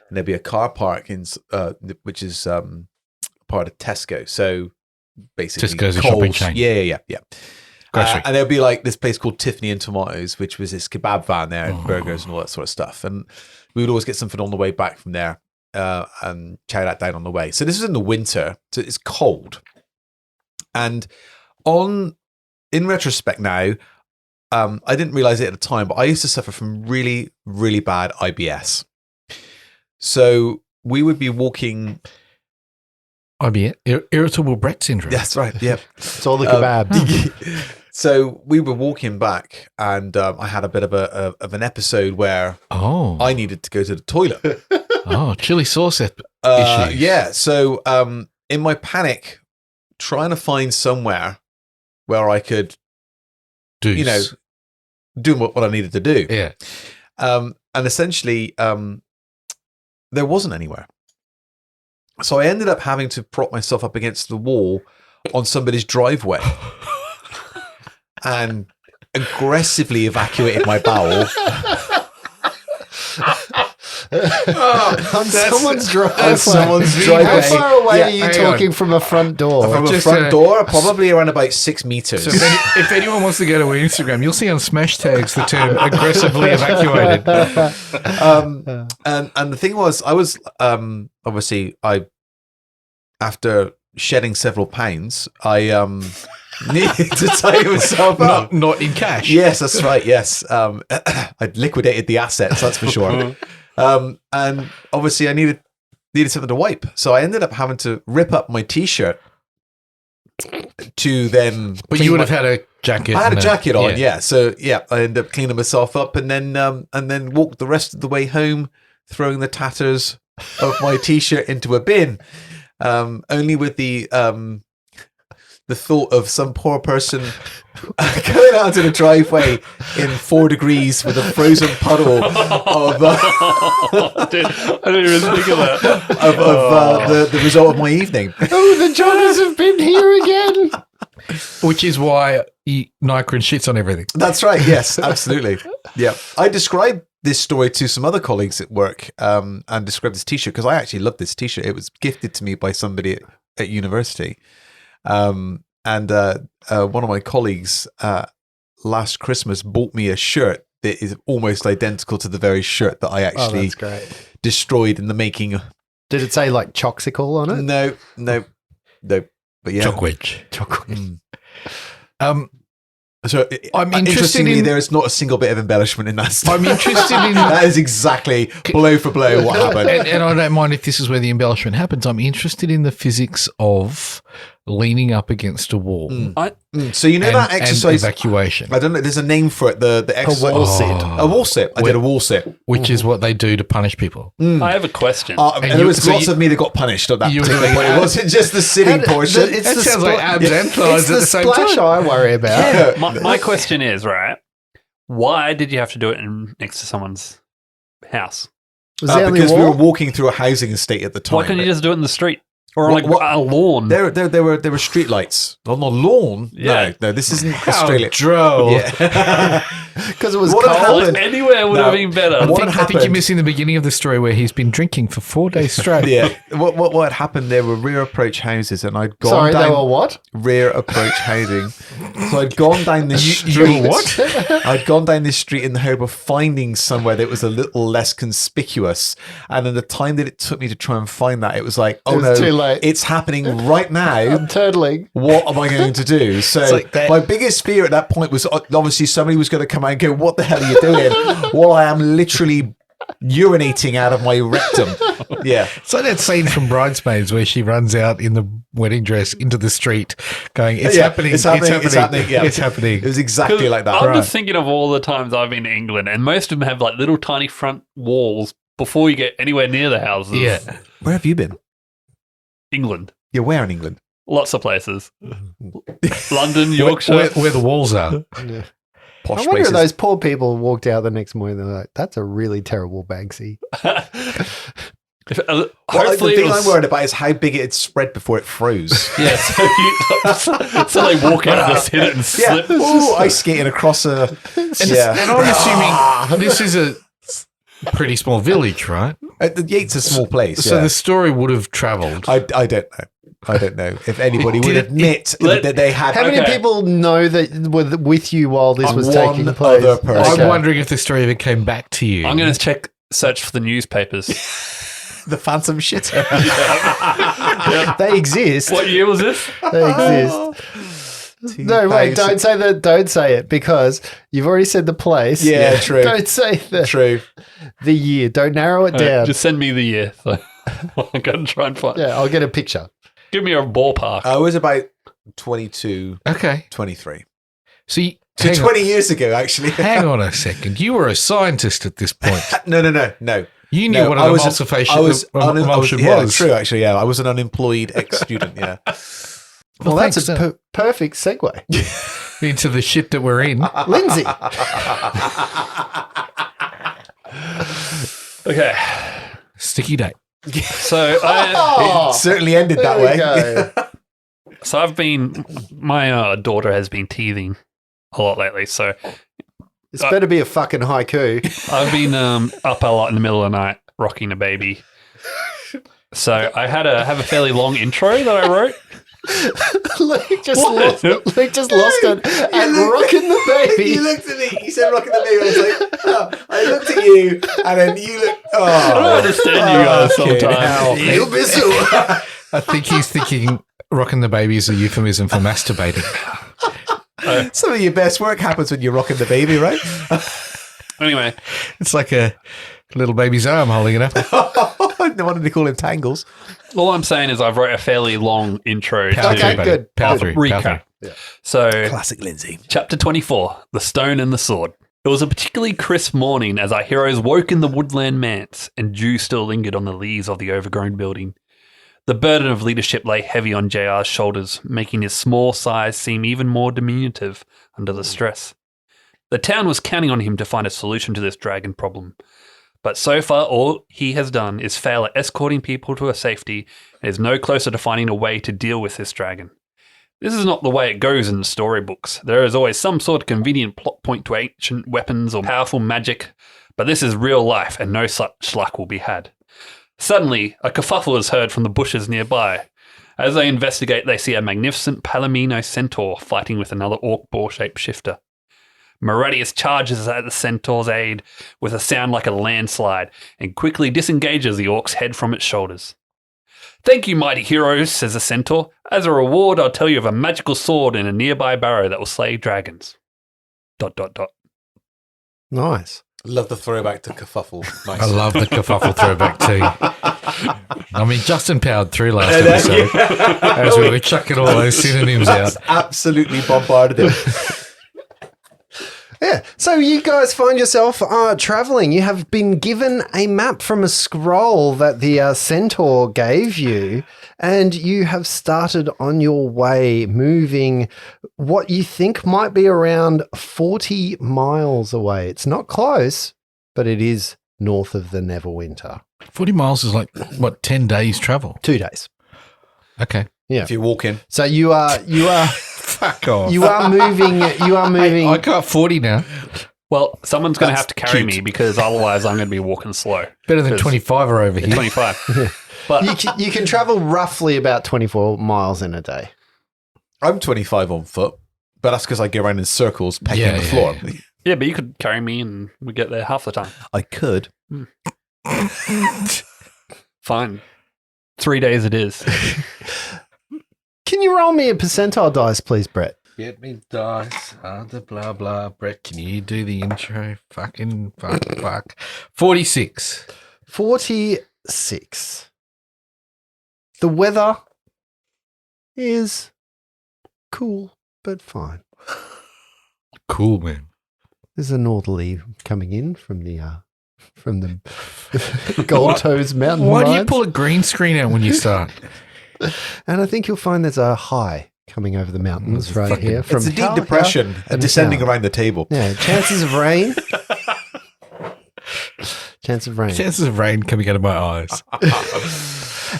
And there'd be a car park, which is part of Tesco. So basically Tesco's a shopping chain. Yeah. Grocery. And there'd be like this place called Tiffany and Tomatoes, which was this kebab van there, and burgers and all that sort of stuff. And we would always get something on the way back from there and chow that down on the way. So this is in the winter, so it's cold. And in retrospect now, I didn't realize it at the time, but I used to suffer from really, really bad IBS. So we would be walking. Irritable Brett syndrome. That's right. Yep. It's all the kebabs. So we were walking back, and I had a bit of an episode where I needed to go to the toilet. Chili sauce issues. Yeah. So in my panic, trying to find somewhere where I could, do what I needed to do. Yeah. And essentially, there wasn't anywhere. So I ended up having to prop myself up against the wall on somebody's driveway and aggressively evacuated my bowel. On someone's driveway. How far away are you talking from a front door? From a front door, probably around about 6 meters. So if anyone wants to go to our Instagram, you'll see on smash tags the term aggressively evacuated. And the thing was, I was obviously after shedding several pounds, I needed to tie myself up. Not in cash. Yes, that's right. Yes, I'd liquidated the assets. That's for sure. And obviously, I needed something to wipe, so I ended up having to rip up my t-shirt to then. But you would have had a jacket. I had a jacket on, yeah. So I ended up cleaning myself up, and then walked the rest of the way home, throwing the tatters of my t-shirt into a bin, only with the thought of some poor person going out to the driveway in 4 degrees with a frozen puddle of Dude, I didn't even think of that. of the result of my evening. Oh, the Johnnies have been here again. Which is why Nycrin shits on everything. That's right. Yes, absolutely. Yeah. I described this story to some other colleagues at work and described this t-shirt because I actually love this t-shirt. It was gifted to me by somebody at university. And one of my colleagues last Christmas bought me a shirt that is almost identical to the very shirt that I actually destroyed in the making. Did it say like Choxicle on it? No. But yeah, Chockwedge. So I'm interested interestingly, in. there is not a single bit of embellishment in that stuff. I'm interested in. That is exactly blow for blow what happened. And I don't mind if this is where the embellishment happens. I'm interested in the physics of leaning up against a wall. So you know that exercise and evacuation. I don't know. There's a name for it. The exercise. wall sit. A wall sit. I did a wall sit, which is what they do to punish people. I have a question. and there was lots of me that got punished at that particular point. It wasn't just the sitting portion. It's That the sounds like abs and thighs It's at the the same splash time. I worry about. My question is, right, why did you have to do it next to someone's house? Was the only because we wall? were walking through a housing estate at the time. Why couldn't you just do it in the street? Or on a lawn? There were street lights on the lawn. Yeah. No, this isn't How Australia. droll. Yeah. Because it was What had cold. happened? Anywhere would have been better. I What think happened? you're missing the beginning of the story where he's been drinking for 4 days straight. Yeah. What had happened? There were rear approach houses, and I'd gone Sorry, down they were what? rear approach housing. So I'd gone down this street. you were what? I'd gone down this street in the hope of finding somewhere that was a little less conspicuous. And in the time that it took me to try and find that, it was like, oh It was no, too late. it's happening right now. I'm turtling. What am I going to do? So like that- my biggest fear at that point was obviously somebody was going to come out and go, what the hell are you doing? While I am literally urinating out of my rectum. Yeah. It's like that scene from Bridesmaids where she runs out in the wedding dress into the street going, it's happening. It's happening. Yeah. It's happening. It was exactly like that. I'm just thinking of all the times I've been to England, and most of them have like little tiny front walls before you get anywhere near the houses. Yeah. Where have you been? England. You're where in England? Lots of places. London, Yorkshire. Where the walls are. Yeah. Posh I wonder places. if those poor people walked out the next morning. They're like, "That's a really terrible Banksy." Well, Hopefully, the thing I'm worried about is how big it had spread before it froze. Yeah, so they walk out and just hit it and Yeah. slip. Ooh, ice skating across a. Yeah. And I'm assuming this is a pretty small village, right? The Yates is a small place. So yeah. the story would have travelled. I don't know. I don't know if anybody would Did it- admit let- that they had. How many Okay. people know that were with you while this was One taking place? other person. I'm wondering if the story ever came back to you. I'm going to search for the newspapers. The phantom shitter. They exist. What year was this? They exist. No, wait, don't say that. Don't say it because you've already said the place. Yeah, true. Don't say True. the year. Don't narrow it down. Just send me the year. So I'm going to try and find. Yeah, I'll get a picture. Give me a ballpark. I was about 22, Okay. 23. So you, So hang, 20 years ago, actually. hang on a second. You were a scientist at this point. No. You knew what an emulsification emulsion yeah, was. true, actually, yeah. I was an unemployed ex-student, yeah. Well, that's thanks, a perfect segue. into the shit that we're in. Lindsay. Okay. Sticky date. So Oh, It certainly ended that there we way. go. So I've been, my daughter has been teething a lot lately. So This better be a fucking haiku. I've been up a lot in the middle of the night rocking a baby. So I have a fairly long intro that I wrote. Luke just What? lost it and rocking the baby. You looked at me, you said rocking the baby, I was like, oh. I looked at you, and then you looked, I don't oh. understand you guys Fucking sometimes. hell. You'll be so. I think he's thinking rocking the baby is a euphemism for masturbating. Some of your best work happens when you're rocking the baby, right? Anyway, It's like a little baby's arm holding it up. No wonder they call him Tangles. all I'm saying is I've wrote a fairly long intro Power to Okay, through, buddy. good. Power Good. through. Power recap. through. So Classic Lindsay. Chapter 24, The Stone and the Sword. It was a particularly crisp morning as our heroes woke in the woodland manse, and dew still lingered on the leaves of the overgrown building. The burden of leadership lay heavy on JR's shoulders, making his small size seem even more diminutive under the stress. The town was counting on him to find a solution to this dragon problem. But so far, all he has done is fail at escorting people to a safety and is no closer to finding a way to deal with this dragon. This is not the way it goes in the storybooks. There is always some sort of convenient plot point to ancient weapons or powerful magic, but this is real life and no such luck will be had. Suddenly, a kerfuffle is heard from the bushes nearby. As they investigate, they see a magnificent Palomino centaur fighting with another orc boar-shaped shifter. Meridius charges at the centaur's aid with a sound like a landslide and quickly disengages the orc's head from its shoulders. "Thank you, mighty heroes," says the centaur. "As a reward, I'll tell you of a magical sword in a nearby barrow that will slay dragons." ... Nice. Love the throwback to kerfuffle. Nice. I love the kerfuffle throwback too. I mean, Justin powered through last episode as we were chucking all those synonyms out. Absolutely bombarded him. Yeah. So you guys find yourself traveling. You have been given a map from a scroll that the centaur gave you, and you have started on your way, moving what you think might be around 40 miles away. It's not close, but it is north of the Neverwinter. 40 miles is like, what, 10 days travel? 2 days. Okay. Yeah. If you walk in. So you are Fuck off. you are moving. You are moving. I got 40 now. Well, someone's going to have to carry cute. me because otherwise I'm going to be walking slow. Better than Because- 25 are over here. 25. But You can travel roughly about 24 miles in a day. I'm 25 on foot, but that's because I go around in circles pecking Yeah, the yeah, floor. yeah. yeah, but you could carry me and we get there half the time. I could. Fine. 3 days it is. Can you roll me a percentile dice, please, Brett? Get me dice. Blah, blah. Brett, can you do the intro? Fucking fuck. 46. 46. The weather is cool, but fine. Cool, man. There's a northerly coming in from the Gold Toes mountain. Why do you rides. pull a green screen out when you start? And I think you'll find there's a high coming over the mountains right fucking- here. It's a deep how- depression and descending how. around the table. Yeah, chances of rain. Chance of rain. Chances of rain coming out of my eyes.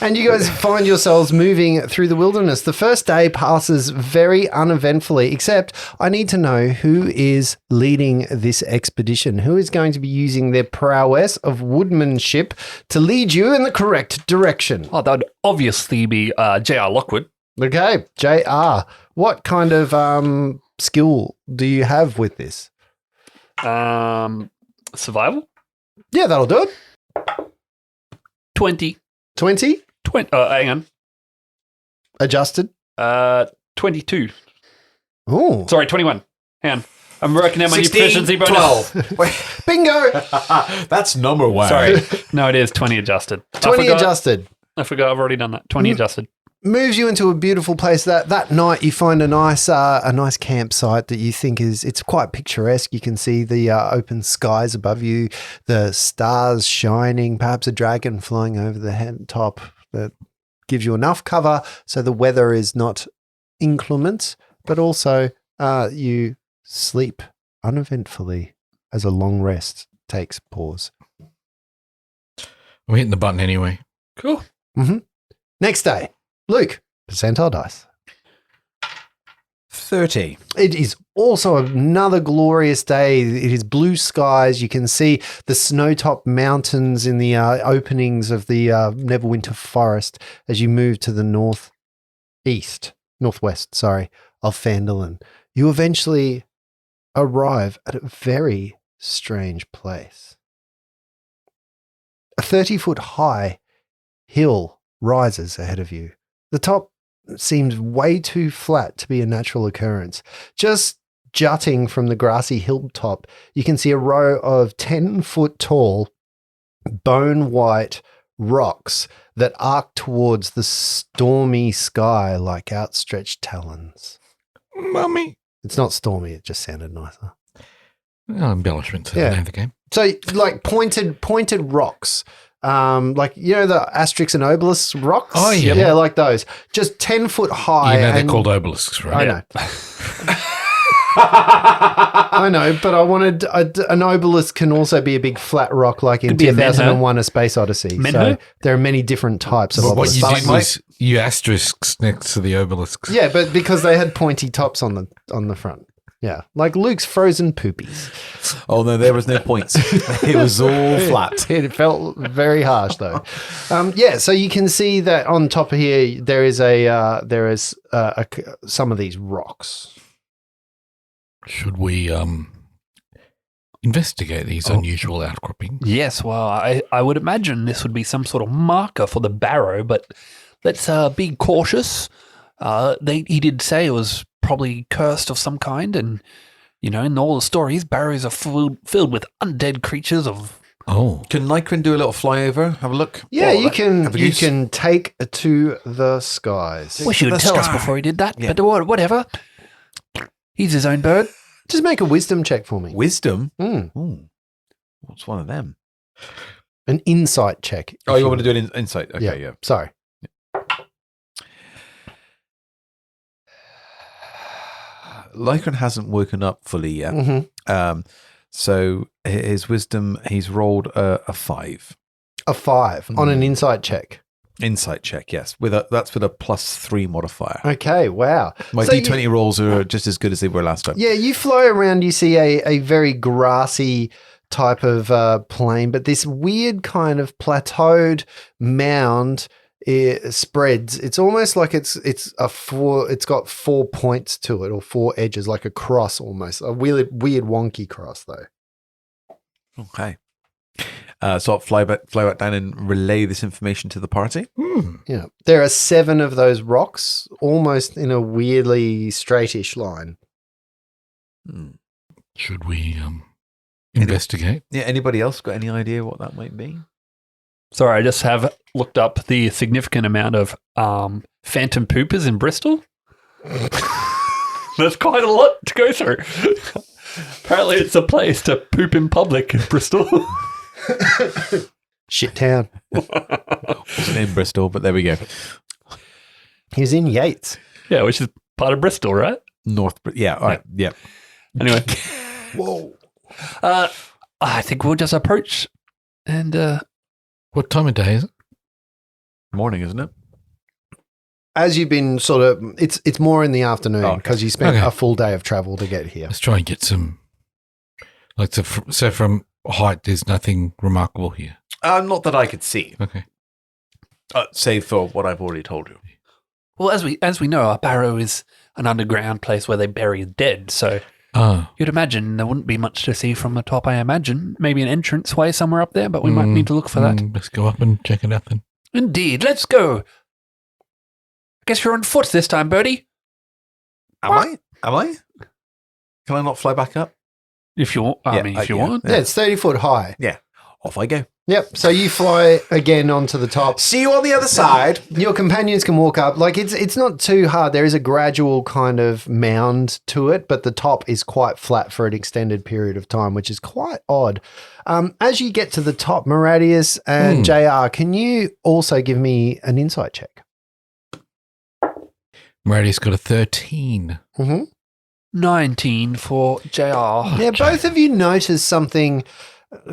And you guys find yourselves moving through the wilderness. The first day passes very uneventfully, except I need to know who is leading this expedition. Who is going to be using their prowess of woodmanship to lead you in the correct direction? Oh, that would obviously be J.R. Lockwood. Okay, JR, what kind of skill do you have with this? Survival? Yeah, that'll do it. 20. 20, Hang on. adjusted. 22. Oh, Sorry, 21. Hang on. I'm working out my new 16, proficiency bonus. 12. bingo. That's number one. Sorry. No, it is 20 adjusted. 20 adjusted. I forgot I've already done that. 20 adjusted. Moves you into a beautiful place. That night you find a nice campsite that you think it's quite picturesque. You can see the open skies above you, the stars shining, perhaps a dragon flying over the top that gives you enough cover so the weather is not inclement, but also you sleep uneventfully as a long rest takes pause. I'm hitting the button anyway. Cool. Next day, Luke, percentile dice. 30. It is also another glorious day. It is blue skies. You can see the snow-topped mountains in the openings of the Neverwinter Forest as you move to the northwest of Phandalin. You eventually arrive at a very strange place. A 30-foot high hill rises ahead of you. The top seems way too flat to be a natural occurrence. Just jutting from the grassy hilltop, you can see a row of 10-foot tall, bone-white rocks that arc towards the stormy sky like outstretched talons. Mummy. It's not stormy, it just sounded nicer. Oh, embellishment to Yeah. the name of the game. So, like pointed rocks. Like, you know, the Asterix and Obelix rocks? Oh, yeah. Yeah, like those. Just 10 foot high. You know they're and- called obelisks, I right? know. I know, but I wanted an obelisk can also be a big flat rock like in Could be a 2001 A Space Odyssey. So Menho? there are many different types of But what obelisks. you did Stalagmite? was you asterisks next to the obelisks. Yeah, but because they had pointy tops on the front. Yeah, like Luke's frozen poopies. Oh, no, there was no points. It was all flat. It felt very harsh though. Yeah, so you can see that on top of here there is some of these rocks. Should we investigate these unusual outcroppings? Yes, well, I would imagine this would be some sort of marker for the Barrow, but let's be cautious. He did say it was probably cursed of some kind, and, you know, in all the stories, Barrows are filled with undead creatures of... Oh, Can Lycran do a little flyover? Have a look? Yeah, Oh, you can have a you goose. can take to the skies. Wish he would the tell us sky. before he did that, Yeah. but whatever. He's his own bird. Just make a wisdom check for me. Wisdom? Mm, Ooh. What's one of them? an insight check. Oh, if you want me to do an insight? Okay, yeah. Sorry. Lycran hasn't woken up fully yet. Mhm. So his wisdom, he's rolled a 5. A 5 on an insight check. Insight check, yes. That's with a +3 modifier. Okay, wow. My So D20 rolls are just as good as they were last time. Yeah, you fly around, you see a very grassy type of plain, but this weird kind of plateaued mound spreads. It's almost like it's got 4 points to it, or 4 edges, like a cross almost. A weird wonky cross though. Okay. So I'll fly back down and relay this information to the party. Yeah. There are 7 of those rocks almost in a weirdly straightish line. Should we investigate? Yeah. Anybody else got any idea what that might be? Sorry, I just have looked up the significant amount of phantom poopers in Bristol. That's quite a lot to go through. Apparently, it's a place to poop in public in Bristol. Shit town. Wasn't in Bristol, but there we go. He was in Yates. Yeah, which is part of Bristol, right? Yeah. All right. Yeah. Anyway, Whoa. I think we'll just approach and What time of day is it? Morning, isn't it? As you've been sort of, it's more in the afternoon because you spent Okay. a full day of travel to get here. Let's try and get some. So from height, there's nothing remarkable here. Not that I could see, Okay. save for what I've already told you. well, as we know, our Barrow is an underground place where they bury the dead. So Ah, you'd imagine there wouldn't be much to see from the top. I imagine maybe an entranceway somewhere up there, but we might need to look for that. Let's go up and check it out then. Indeed, let's go. I guess you're on foot this time, Birdie. Am I? Can I not fly back up? If you want, if you want. Yeah, it's 30 foot high. Yeah. Off I go. Yep. So you fly again onto the top. See you on the other side. Your companions can walk up. Like it's not too hard. There is a gradual kind of mound to it, but the top is quite flat for an extended period of time, which is quite odd. As you get to the top, Maradius and JR, can you also give me an insight check? Marius got a 13. Mm-hmm. 19 for JR. Yeah, both of you notice something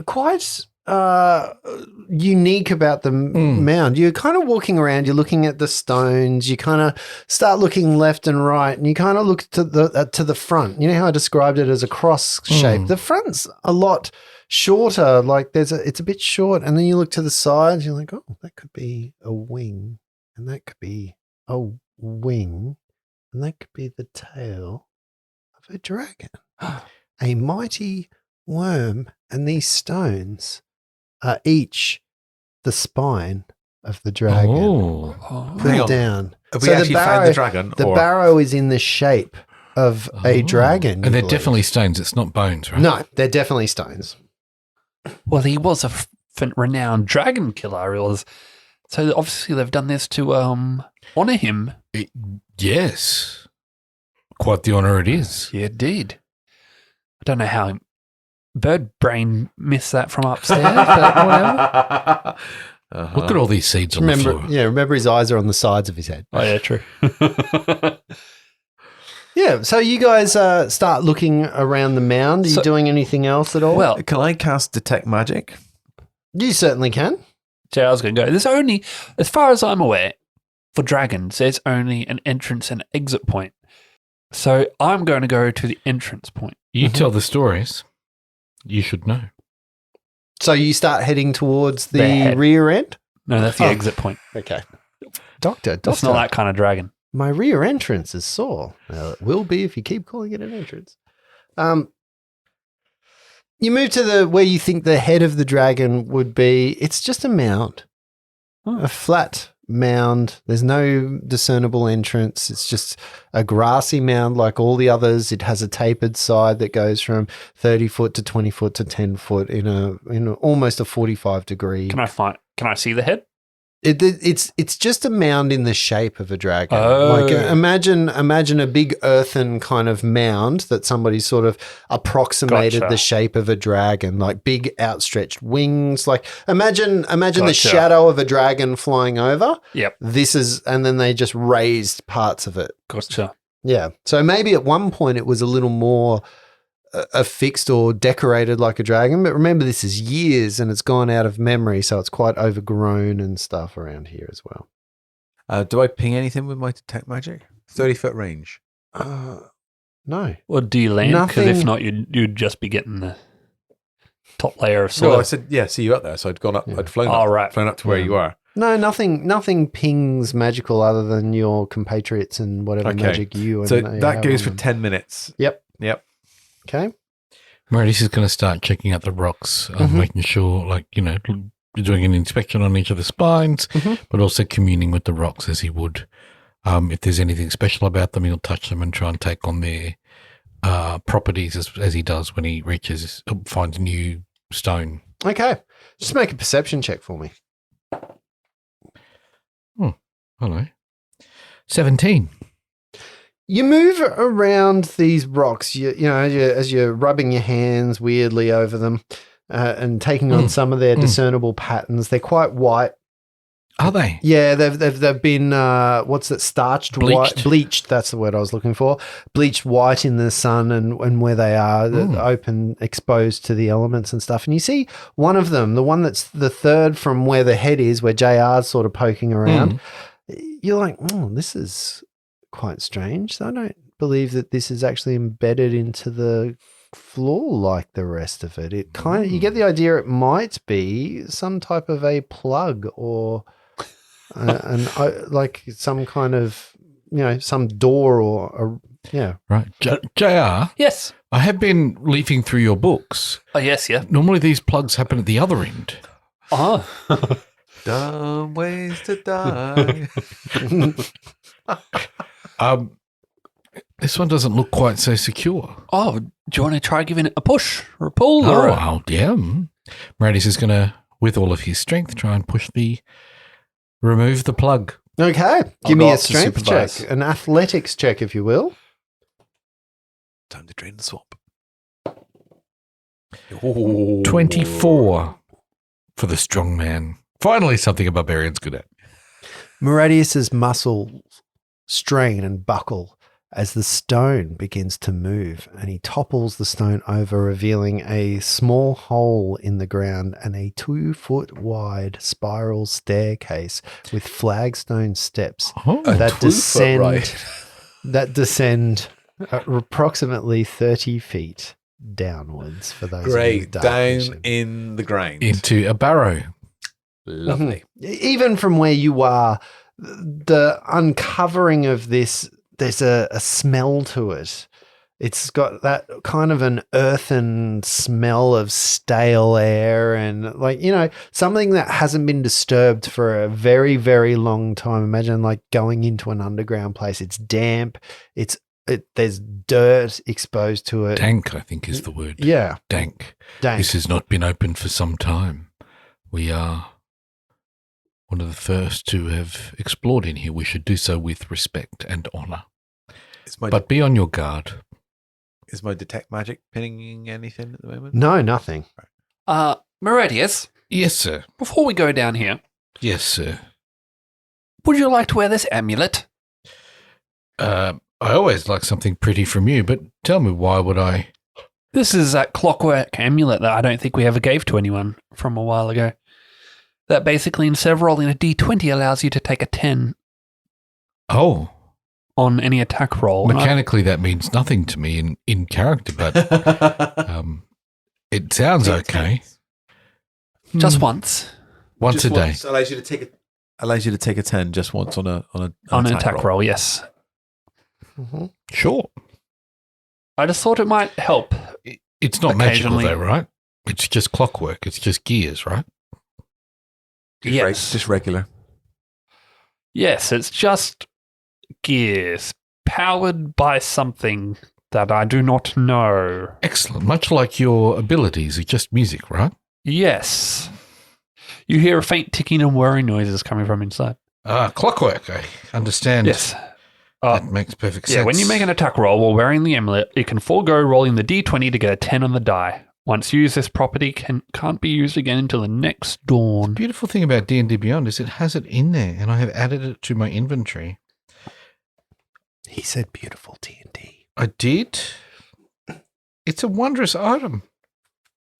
quite unique about the mound. You're kind of walking around, you're looking at the stones, you kind of start looking left and right, and you kind of look to the front. You know how I described it as a cross shape? The front's a lot shorter, like it's a bit short, and then you look to the sides, you're like, oh, that could be a wing, and that could be a wing, and that could be the tail of a dragon. A mighty worm, and these stones are each the spine of the dragon. Oh. Put Hang it on. down. Have we actually found the dragon? The or? barrow is in the shape of a dragon. And you they're believe. definitely stones. It's not bones, right? No, they're definitely stones. Well, he was a renowned dragon killer. So obviously they've done this to honor him. Yes. Quite the honour it is. Yeah, indeed. I don't know how Bird Brain missed that from upstairs, but whatever. Look at all these seeds on the floor. Remember his eyes are on the sides of his head. Oh, yeah, true. Yeah, so you guys start looking around the mound. Are you doing anything else at all? Well, Can I cast Detect Magic? you certainly can. JR's going to go. There's only, as far as I'm aware, for dragons, there's only an entrance and exit point. So I'm going to go to the entrance point. You tell the stories. You should know. So you start heading towards The the head. rear end? No, that's the exit point. Okay. Doctor, That's not that kind of dragon. my rear entrance is sore. Well, it will be if you keep calling it an entrance. You move to where you think the head of the dragon would be. It's just a mound, a flat mound. There's no discernible entrance. It's just a grassy mound like all the others. It has a tapered side that goes from 30 foot to 20 foot to 10 foot in almost a 45 degree. Can I see the head? It's just a mound in the shape of a dragon. Oh. Like imagine a big earthen kind of mound that somebody sort of approximated Gotcha. the shape of a dragon, like big outstretched wings. Like imagine the Gotcha. shadow of a dragon flying over. Yep. And then they just raised parts of it. Gotcha. Yeah. So maybe at one point it was a little more affixed or decorated like a dragon, but remember this is years and it's gone out of memory, so it's quite overgrown and stuff around here as well. Do I ping anything with my Detect Magic? 30-foot range. No. Or do you land? Because Nothing- if not, you'd just be getting the top layer of soil. No, I said, yeah, see you up there. So I'd gone up, I'd flown up, right. flown up to where you are. No, nothing pings magical other than your compatriots and whatever Okay. magic you and So they that have goes on for them. 10 minutes. Yep. Yep. Okay. Meredith is going to start checking out the rocks, making sure, like, you know, doing an inspection on each of the spines, but also communing with the rocks as he would. If there's anything special about them, he'll touch them and try and take on their properties as he does when he finds new stone. Okay. Just make a perception check for me. Oh, hello. 17. You move around these rocks, as you're rubbing your hands weirdly over them and taking on some of their discernible patterns. They're quite white. Are they? Yeah, they've been starched, Bleached. bleached. That's the word I was looking for. Bleached white in the sun and where they are, open, exposed to the elements and stuff. And you see one of them, the one that's the third from where the head is, where JR's sort of poking around. You're like, this is quite strange. I don't believe that this is actually embedded into the floor like the rest of it. It kind of, you get the idea it might be some type of a plug or like some kind of, some door or Right. JR? Yes. I have been leafing through your books. Oh, yes, yeah. Normally these plugs happen at the other end. Oh. Dumb ways to die. This one doesn't look quite so secure. Oh, do you want to try giving it a push or a pull? Or Yeah. Meredith is going to, with all of his strength, try and remove the plug. Okay. I'll Give me go a up to strength supervise. check, an athletics check, if you will. Time to drain the swamp. 24 for the strong man. Finally, something a barbarian's good at. Moradius's muscles strain and buckle as the stone begins to move, and he topples the stone over, revealing a small hole in the ground and a 2-foot wide spiral staircase with flagstone steps that descend approximately 30 feet downwards for those Great. with dark Down vision. in the ground. Into a barrow. Lovely. Even from where you are, the uncovering of this, there's a smell to it. It's got that kind of an earthen smell of stale air and something that hasn't been disturbed for a very, very long time. Imagine like going into an underground place. It's damp. There's dirt exposed to it. Dank, I think, is the word. Yeah. Dank. Dank. This has not been opened for some time. We are one of the first to have explored in here. We should do so with respect and honour. But be on your guard. Is my detect magic pinning anything at the moment? No, nothing. Meridius, Yes, sir. before we go down here, Yes, sir. would you like to wear this amulet? I always like something pretty from you, but tell me, why would I? This is that clockwork amulet that I don't think we ever gave to anyone from a while ago. That basically, instead of rolling a d20, allows you to take a 10 Oh, on any attack roll. And mechanically that means nothing to me in character, but it sounds okay. just once Once a day. Allows you to take a 10 just once on an attack roll, yes. Mm-hmm. Sure. I just thought it might help. It's not magical Occasionally. though, right? It's just clockwork. It's just gears, right? Yes. Just regular. Yes, it's just gears powered by something that I do not know. Excellent. Much like your abilities are just music, right? Yes. You hear a faint ticking and whirring noises coming from inside. Clockwork. I understand. Yes. That makes perfect sense. Yeah, when you make an attack roll while wearing the amulet, it can forego rolling the d20 to get a 10 on the die. Once used, this property can't be used again until the next dawn. The beautiful thing about D&D Beyond is it has it in there, and I have added it to my inventory. He said beautiful D&D. I did. It's a wondrous item.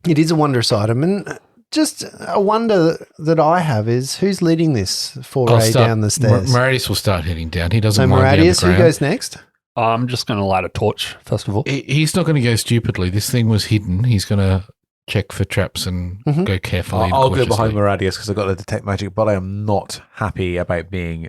It is a wondrous item. And just a wonder that I have is who's leading this foray down the stairs? Maradius will start heading down. He doesn't So mind down the Moradius, who ground. goes next? I'm just going to light a torch, first of all. He's not going to go stupidly. This thing was hidden. He's going to check for traps and go carefully. I'll and go behind cautiously. Moradius because I've got the detect magic, but I am not happy about being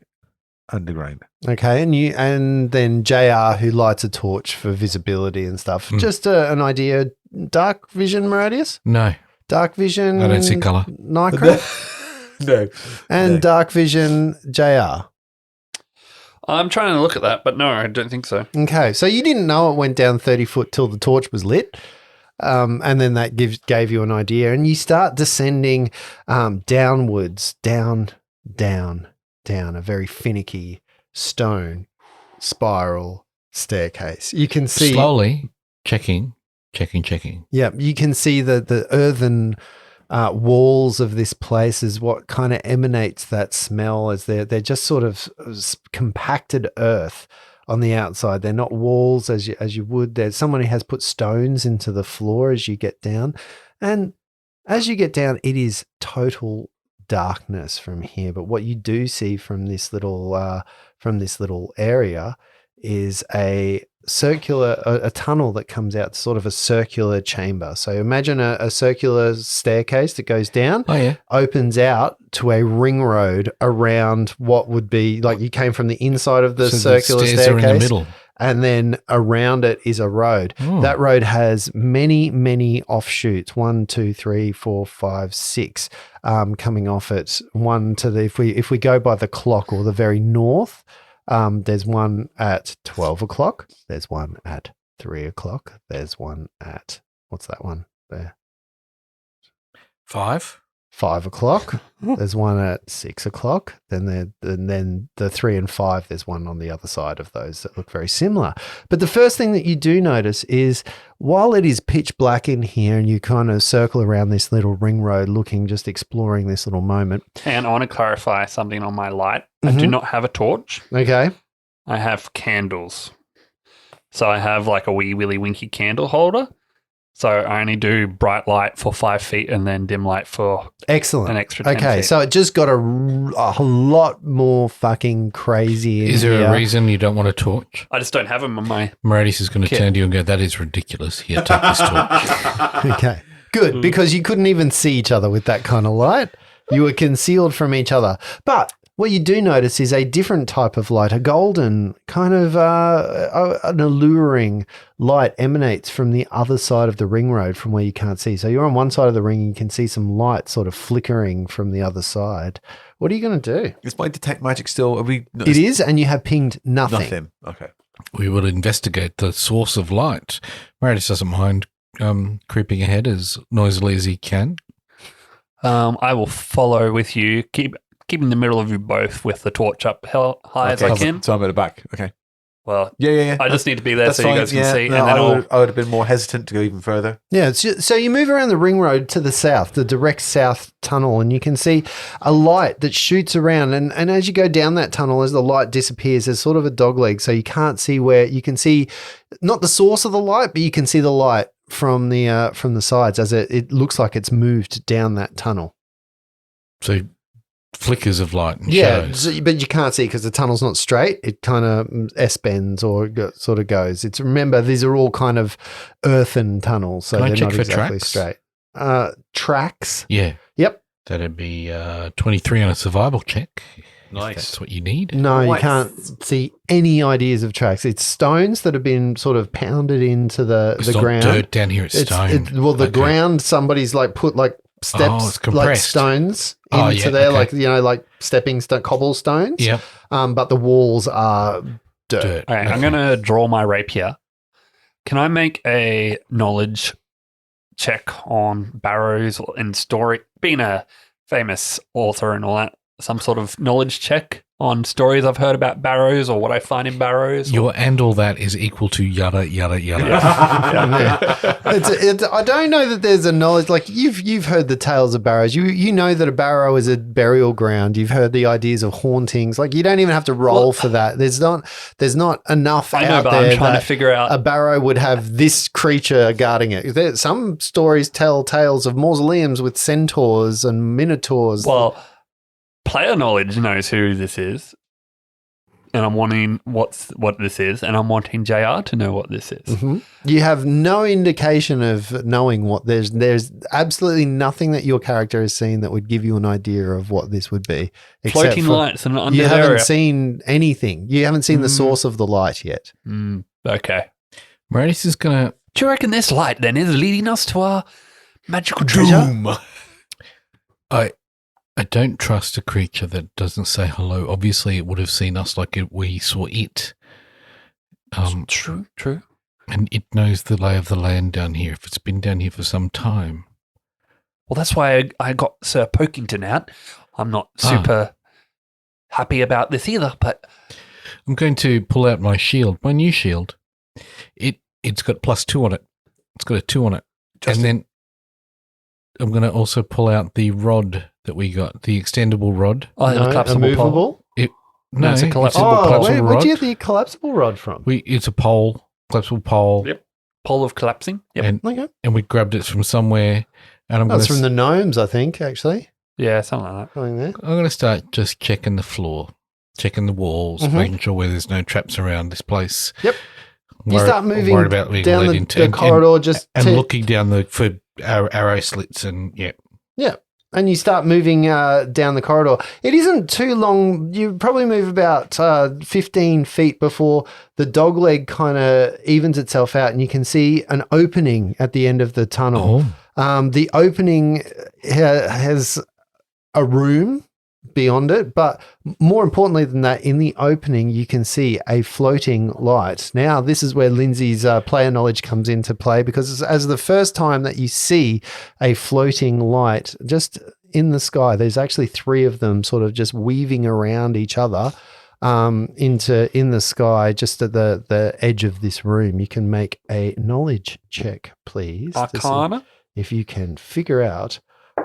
underground. Okay, and then JR, who lights a torch for visibility and stuff. Just an idea. Dark vision, Maradius? No, Dark vision. I don't see colour. Nitro? No. And No. dark vision, JR. I'm trying to look at that, but no, I don't think so. Okay, so you didn't know it went down 30 foot till the torch was lit. And then that gave you an idea. And you start descending downwards, down, a very finicky stone spiral staircase. You can see Slowly checking. Yeah, you can see the earthen walls of this place is what kind of emanates that smell, as they're just sort of compacted earth on the outside. They're not walls as you would. There's someone who has put stones into the floor as you get down, and as you get down, it is total darkness from here. But what you do see from this little area is a tunnel that comes out, sort of a circular chamber. So imagine a circular staircase that goes down, opens out to a ring road around what would be like you came from the inside of the circular the stairs staircase. are in the middle. And then around it is a road. That road has many, many offshoots. 1, 2, 3, 4, 5, 6 coming off it. One to the if we go by the clock or the very north, there's one at 12 o'clock. There's one at 3 o'clock. There's one at what's that one there? 5 o'clock. There's one at 6 o'clock. Then the 3 and 5. There's one on the other side of those that look very similar. But the first thing that you do notice is while it is pitch black in here, and you kind of circle around this little ring road, just exploring this little moment. And I want to clarify something on my light. I do not have a torch. Okay. I have candles. So I have like a wee willy winky candle holder. So I only do bright light for 5 feet and then dim light for Excellent. an extra 10 Okay, feet. so it just got a lot more fucking crazy in Is there here. a reason you don't want a torch? I just don't have them on my... Maradius is going to Kit. turn to you and go, that is ridiculous. Here, take this torch. Okay, good, because you couldn't even see each other with that kind of light. You were concealed from each other. But what you do notice is a different type of light, a golden kind of an alluring light emanates from the other side of the ring road from where you can't see. So you're on one side of the ring and you can see some light sort of flickering from the other side. What are you going to do? Is my detect magic still? It is, and you have pinged nothing. Nothing. Okay. We will investigate the source of light. Maradius doesn't mind creeping ahead as noisily as he can. I will follow with you, keep in the middle of you both with the torch up high as I can. So I'm at the back. Okay. Well, Yeah. I just need to be there That's so fine. you guys can see. No, And then I would have been more hesitant to go even further. Yeah, so you move around the ring road to the south, the direct south tunnel, and you can see a light that shoots around. And as you go down that tunnel, as the light disappears, there's sort of a dog leg, so you can't see where you can see not the source of the light, but you can see the light from the sides as it looks like it's moved down that tunnel. So flickers of light and Yeah, shadows. but you can't see because the tunnel's not straight. It kind of S-bends or sort of goes. Remember, these are all kind of earthen tunnels, so Can I they're check not for exactly tracks? straight. Tracks. Yeah. Yep. That'd be 23 on a survival check. if Nice. That's what you need. No, you What? can't see any ideas of tracks. It's stones that have been sort of pounded into the It's not ground. dirt down here, it's stone. The Okay. ground, somebody's like put like it's steps, like compressed. stones Oh, into yeah, there, okay. like stepping stone, cobblestones. Yep. But the walls are dirt. All right, I'm going to draw my rapier. Can I make a knowledge check on Barrows and story? Being a famous author and all that, some sort of knowledge check on stories I've heard about Barrows or what I find in Barrows. Your and all that is equal to yada, yada, yada. I don't know that there's a knowledge like you've heard the tales of barrows. You know that a barrow is a burial ground. You've heard the ideas of hauntings. Like you don't even have to roll for that. There's not enough I know, out but there I'm trying that to figure out. a barrow would have this creature guarding it. Some stories tell tales of mausoleums with centaurs and minotaurs. Well, player knowledge knows who this is. and I'm wanting what this is, and I'm wanting JR to know what this is. Mhm. You have no indication of knowing what there's absolutely nothing that your character has seen that would give you an idea of what this would be. except Floating for- lights and under You the haven't area. seen anything. You haven't seen the source of the light yet. Okay. Meridius is going to... Do you reckon this light then is leading us to our magical treasure? Doom. I don't trust a creature that doesn't say hello. Obviously, it would have seen us like we saw it. True. And it knows the lay of the land down here if it's been down here for some time. Well, that's why I got Sir Pokington out. I'm not super happy about this either, but... I'm going to pull out my shield, my new shield. It's got +2 on it. It's got a 2 on it. And then I'm going to also pull out the rod that we got, the extendable rod. Oh, the No, collapsible pole. immovable? No, it's a collapsible collapsible Where'd rod. you get the collapsible rod from? It's a pole, collapsible pole. Yep. Pole of collapsing. Yep. Okay. And we grabbed it from somewhere. And I'm going That's to from the gnomes, I think, actually. Yeah, something like that. Going there. I'm going to start just checking the floor, checking the walls, Mhm. making sure where there's no traps around this place. Yep. You Worried- start moving worried about being down led the, into the corridor just and to, looking down for arrow slits and and you start moving down the corridor. It isn't too long. You probably move about 15 feet before the dogleg kind of evens itself out and you can see an opening at the end of the tunnel. The opening has a room beyond it, but more importantly than that, in the opening, you can see a floating light. Now, this is where Lindsay's player knowledge comes into play because as the first time that you see a floating light just in the sky, there's actually 3 of them sort of just weaving around each other in the sky, just at the edge of this room. You can make a knowledge check, please, to see Arcana? if you can figure out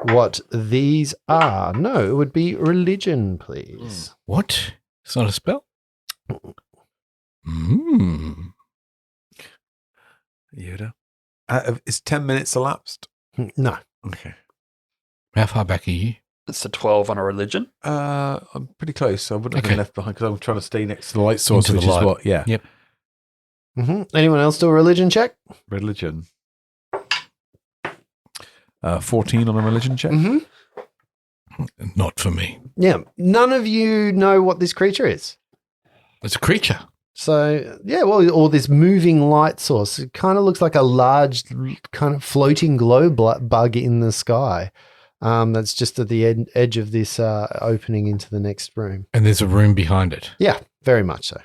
what these are. No, it would be religion, please. What? It's not a spell? Yoda. Is 10 minutes elapsed? No. Okay. How far back are you? It's a 12 on a religion. I'm pretty close. I wouldn't have Okay. been left behind because I'm trying to stay next to the light source, Into the which is light. what, yeah. Yep. Anyone else do a religion check? Religion. 14 on a religion check. Not for me. Yeah. None of you know what this creature is. It's a creature. So, yeah, well, or this moving light source. It kind of looks like a large kind of floating glow bug in the sky. That's just at the edge of this opening into the next room. And there's a room behind it. Yeah, very much so.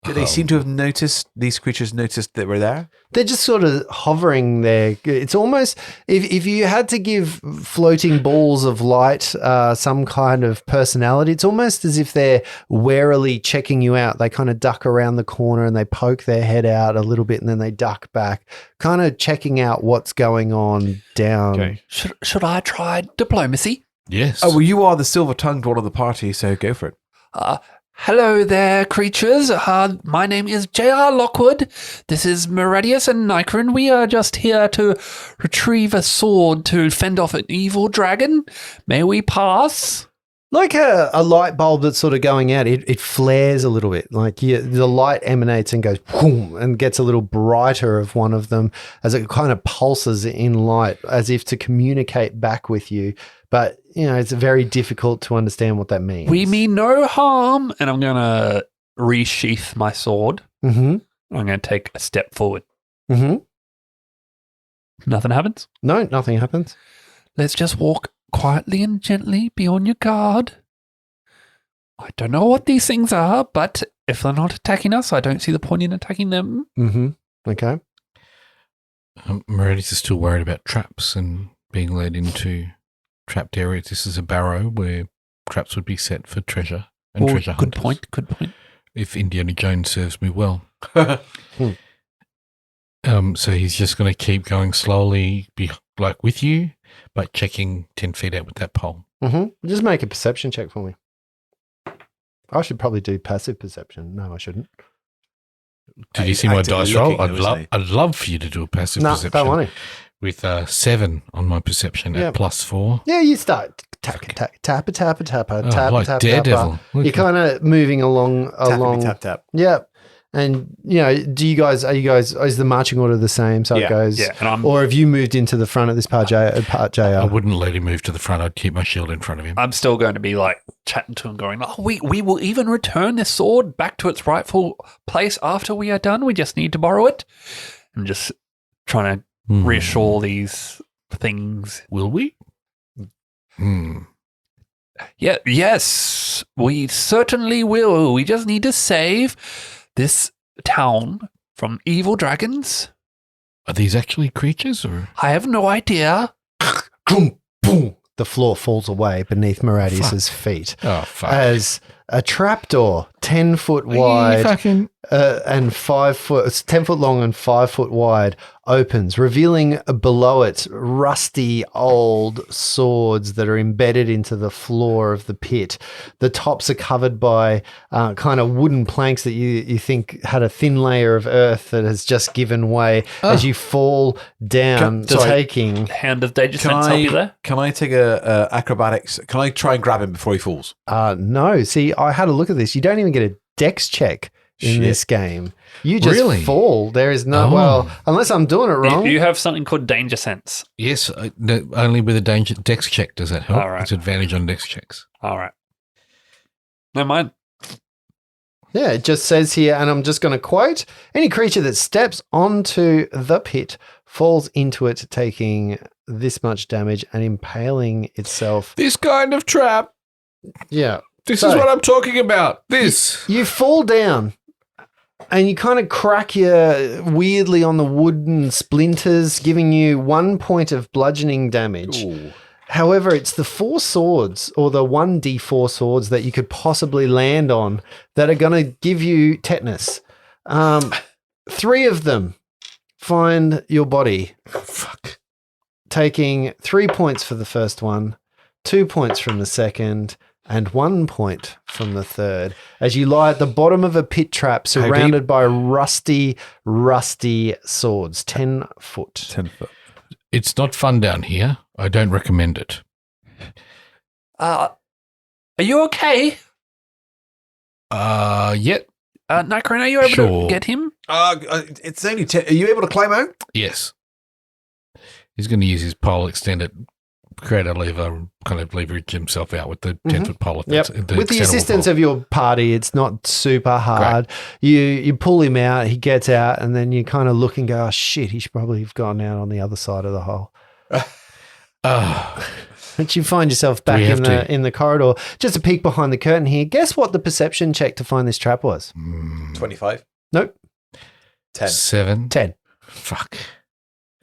Did they seem to have noticed, these creatures noticed that we're there? They're just sort of hovering there. It's almost, if you had to give floating balls of light some kind of personality, it's almost as if they're warily checking you out. They kind of duck around the corner and they poke their head out a little bit and then they duck back, kind of checking out what's going on down. Okay. Should I try diplomacy? Yes. Oh, well, you are the silver-tongued one of the party, so go for it. Hello there, creatures. My name is J.R. Lockwood. This is Meridius and Nikron. We are just here to retrieve a sword to fend off an evil dragon. May we pass? Like a light bulb that's sort of going out, it flares a little bit. Like the light emanates and goes boom and gets a little brighter of one of them as it kind of pulses in light as if to communicate back with you. But, you know, it's very difficult to understand what that means. We mean no harm. And I'm going to resheath my sword. Mm-hmm. I'm going to take a step forward. Mm-hmm. Nothing happens. No, nothing happens. Let's just walk quietly and gently. Be on your guard. I don't know what these things are, but if they're not attacking us, I don't see the point in attacking them. Mm-hmm. Okay. Meridius is still worried about traps and being led into trapped areas. This is a barrow where traps would be set for treasure and treasure good hunters. Good point. If Indiana Jones serves me well. So he's just going to keep going slowly, like with you, but checking 10 feet out with that pole. Mm-hmm. Just make a perception check for me. I should probably do passive perception. No, I shouldn't. Did you see my Actively dice roll? looking, isn't he? I'd love for you to do a passive No, perception. don't want to. With 7 on my perception Yeah. at +4. Yeah, you start like Daredevil. You're kind of moving along. Tap, tap. Yeah. And, is the marching order the same? So it goes, or have you moved into the front of this part, JR? I wouldn't let him move to the front. I'd keep my shield in front of him. I'm still going to be like chatting to him going, we will even return this sword back to its rightful place after we are done. We just need to borrow it. I'm just trying to reassure these things. Will we? Yeah, yes, we certainly will. We just need to save this town from evil dragons. Are these actually creatures or? I have no idea. Boom, boom. The floor falls away beneath Maradius's feet. Oh, fuck. As a trapdoor 10 foot wide and 5 foot, it's 10 foot long and 5 foot wide, opens, revealing below it rusty old swords that are embedded into the floor of the pit. The tops are covered by kind of wooden planks that you think had a thin layer of earth that has just given way as you fall down, taking. Hand of danger sense help you there? Can I take a acrobatics? Can I try and grab him before he falls? No. See, I had a look at this. You don't even get a dex check in this game. You just fall. There is no, unless I'm doing it wrong. You have something called danger sense. Yes, only with a dex check does that help. All right. It's advantage on dex checks. All right. Never mind. Yeah, it just says here, and I'm just going to quote, any creature that steps onto the pit falls into it, taking this much damage and impaling itself. This kind of trap. Yeah. This is what I'm talking about. This. You fall down and you kind of crack weirdly on the wooden splinters, giving you 1 point of bludgeoning damage. Ooh. However, it's the 4 swords or the 1d4 swords that you could possibly land on that are going to give you tetanus. 3 of them find your body. Fuck. Taking 3 points for the first one, 2 points from the second, and 1 point from the third, as you lie at the bottom of a pit trap surrounded by rusty swords, 10 foot. 10 foot. It's not fun down here. I don't recommend it. Are you okay? Yet. Nightcrane, are you able to get him? It's only 10. Are you able to climb out? Yes. He's going to use his pole, extend it, create a lever, kind of leverage himself out with the 10-foot pole. Yep. With the assistance of your party, it's not super hard. Great. You pull him out, he gets out, and then you kind of look and go, oh, shit, he should probably have gone out on the other side of the hole. And you find yourself back in the corridor. Just a peek behind the curtain here. Guess what the perception check to find this trap was? 25. Nope. 10. 7. 10. Fuck.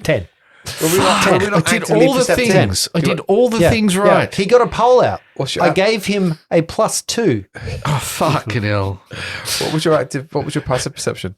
10. I did all the things. I did all the things right. Yeah. He got a pole out. I gave him a +2. Oh, fucking hell. What was your passive perception?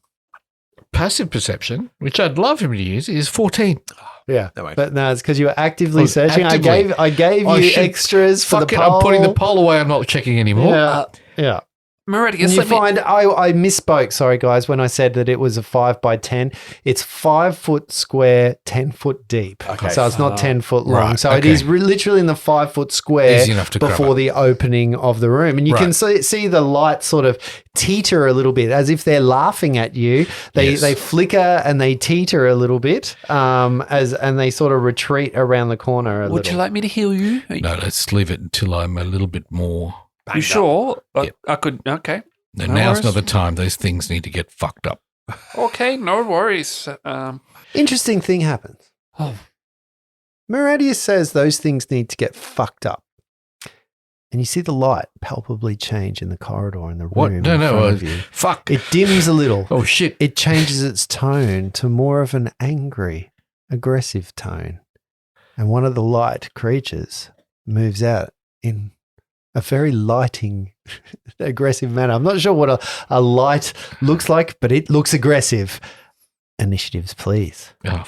Passive perception, which I'd love him to use, is 14. Yeah, No, but no, it's because you were actively searching. Actively. I gave you extras for the pole. I'm putting the pole away. I'm not checking anymore. Yeah. Meridius, I misspoke. Sorry, guys, when I said that it was a 5x10. It's 5 foot square, 10 foot deep. Okay. So it's not 10 foot long. Right, so it is literally in the 5 foot square Easy enough to before the opening of the room. And you can see the light sort of teeter a little bit as if they're laughing at you. They flicker and they teeter a little bit and they sort of retreat around the corner Would you like me to heal you? No, let's leave it until I'm a little bit more. You sure? Yep. I could, okay. No, now's not the time. Those things need to get fucked up. Okay, no worries. Interesting thing happens. Oh. Maradius says those things need to get fucked up. And you see the light palpably change in the corridor in the room. What? No. Fuck. It dims a little. Oh, shit. It changes its tone to more of an angry, aggressive tone. And one of the light creatures moves out in a very lighting, aggressive manner. I'm not sure what a light looks like, but it looks aggressive. Initiatives, please. Oh.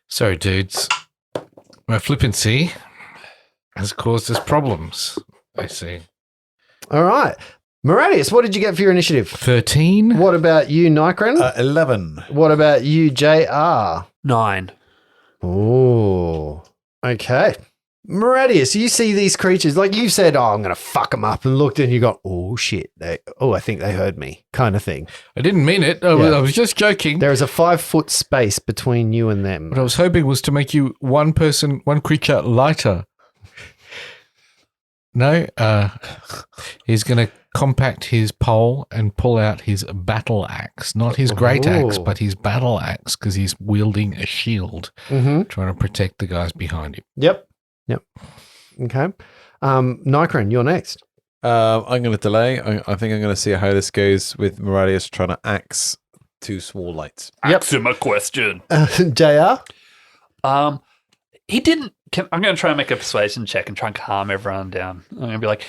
Sorry, dudes. My flippancy has caused us problems, I see. All right. Maradius, what did you get for your initiative? 13. What about you, Nightcran? 11. What about you, JR? 9. Oh, okay. Meridius, you see these creatures, like you said, oh, I'm going to fuck them up, and looked and you go, oh, shit. I think they heard me, kind of thing. I didn't mean it. I was just joking. There is a 5-foot space between you and them. What I was hoping was to make you one creature lighter. No, he's going to compact his pole and pull out his battle axe. Not his great axe, but his battle axe, because he's wielding a shield, trying to protect the guys behind him. Yep. Okay. Nikron, you're next. I'm going to delay. I think I'm going to see how this goes with Meridius trying to axe 2 small lights. Ask him a question. JR? He didn't. I'm going to try and make a persuasion check and try and calm everyone down. I'm going to be like,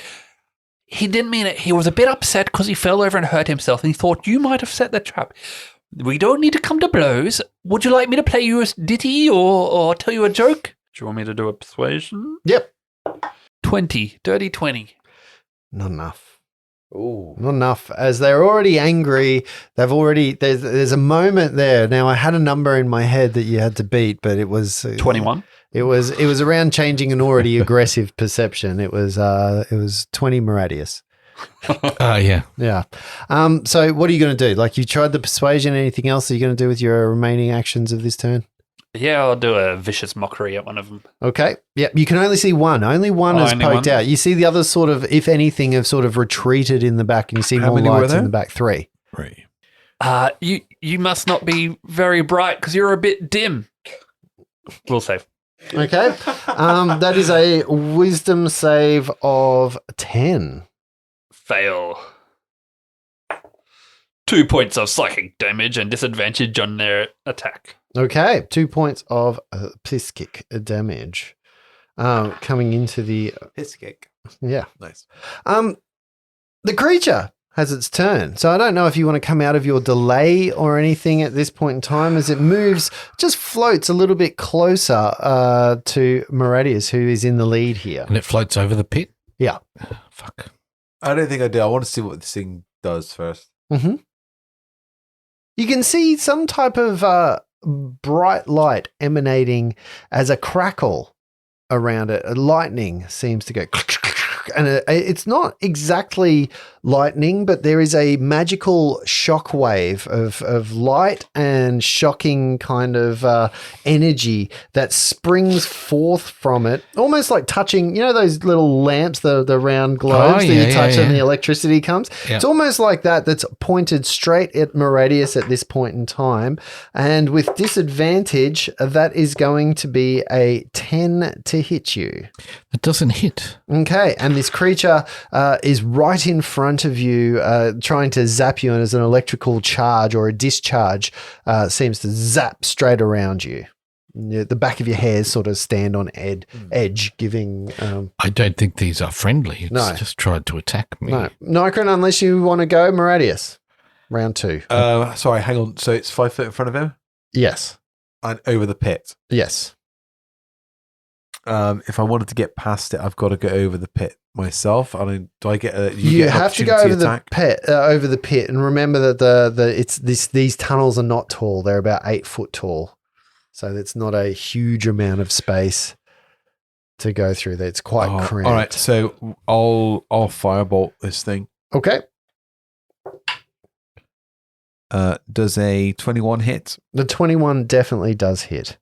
he didn't mean it. He was a bit upset because he fell over and hurt himself, and he thought you might have set the trap. We don't need to come to blows. Would you like me to play you a ditty or tell you a joke? Do you want me to do a persuasion? Yep. 20. Dirty 20. Not enough. Not enough. As they're already angry, there's a moment there. Now, I had a number in my head that you had to beat, but it was 21. It was around changing an already aggressive perception. It was 20 Meridius. Yeah. Yeah. So what are you going to do? Like, you tried the persuasion. Anything else that you're going to do with your remaining actions of this turn? Yeah, I'll do a vicious mockery at one of them. Okay. Yep. You can only see one. Only one is poked out. You see the others sort of, if anything, have sort of retreated in the back, and you see more lights in the back. 3. Right. You must not be very bright because you're a bit dim. We'll save. Okay. That is a wisdom save of 10. Fail. 2 points of psychic damage and disadvantage on their attack. Okay. 2 points of psychic damage. Coming into the... Piss kick. Yeah. Nice. The creature has its turn. So I don't know if you want to come out of your delay or anything at this point in time. As it moves, just floats a little bit closer to Meridius, who is in the lead here. And it floats over the pit? Yeah. Fuck. I don't think I do. I want to see what this thing does first. Mm-hmm. You can see some type of bright light emanating as a crackle around it. Lightning seems to go... And it's not exactly lightning, but there is a magical shockwave of light and shocking kind of energy that springs forth from it, almost like touching, you know, those little lamps, the round globes that you touch and the electricity comes. Yeah. It's almost like that's pointed straight at Meridius at this point in time. And with disadvantage, that is going to be a 10 to hit you. It doesn't hit. Okay, and this creature is right in front of you, trying to zap you, and as an electrical charge or a discharge seems to zap straight around you. The back of your hairs sort of stand on edge, giving... I don't think these are friendly. It's just tried to attack me. No. Nikron, unless you want to go, Meridius. Round 2. Sorry, hang on. So it's 5 foot in front of him? Yes. And over the pit? Yes. If I wanted to get past it, I've got to go over the pit myself. I mean, do I get a? You have to go over the pit, and remember that these tunnels are not tall; they're about 8 foot tall, so it's not a huge amount of space to go through. That's quite cramped. All right, so I'll firebolt this thing. Okay. Does a 21 hit? The 21 definitely does hit.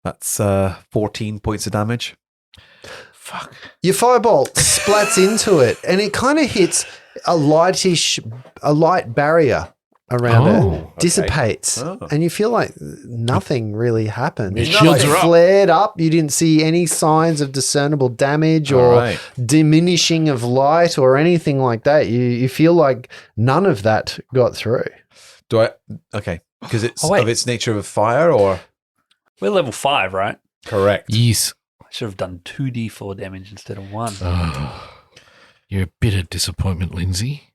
That's 14 points of damage. Fuck. Your firebolt splats into it, and it kind of hits a light barrier around it, dissipates, and you feel like nothing really happened. Your shields are up. Flared up. You didn't see any signs of discernible damage or diminishing of light or anything like that. You feel like none of that got through. Do I? Okay, because it's of its nature of fire, or we're level 5, right? Correct. Yes. I should have done 2d4 damage instead of 1. Oh, you're a bit of disappointment, Lindsay.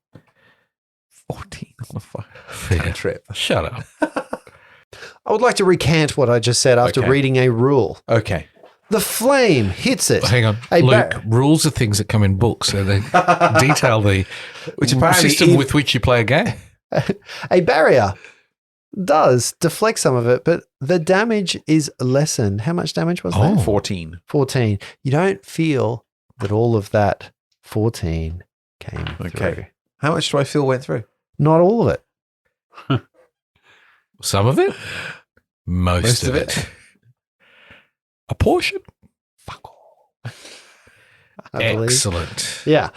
14 on the fire. Fair trip. Shut up. I would like to recant what I just said after reading a rule. Okay. The flame hits it. Hang on. Luke, rules are things that come in books, so they detail the which apparently system with which you play a game. A barrier does deflect some of it, but the damage is lessened. How much damage was that? 14. 14. You don't feel that all of that 14 came through. How much do I feel went through? Not all of it. Some of it? Most of it. A portion? Fuck all. I believe. Excellent. Yeah.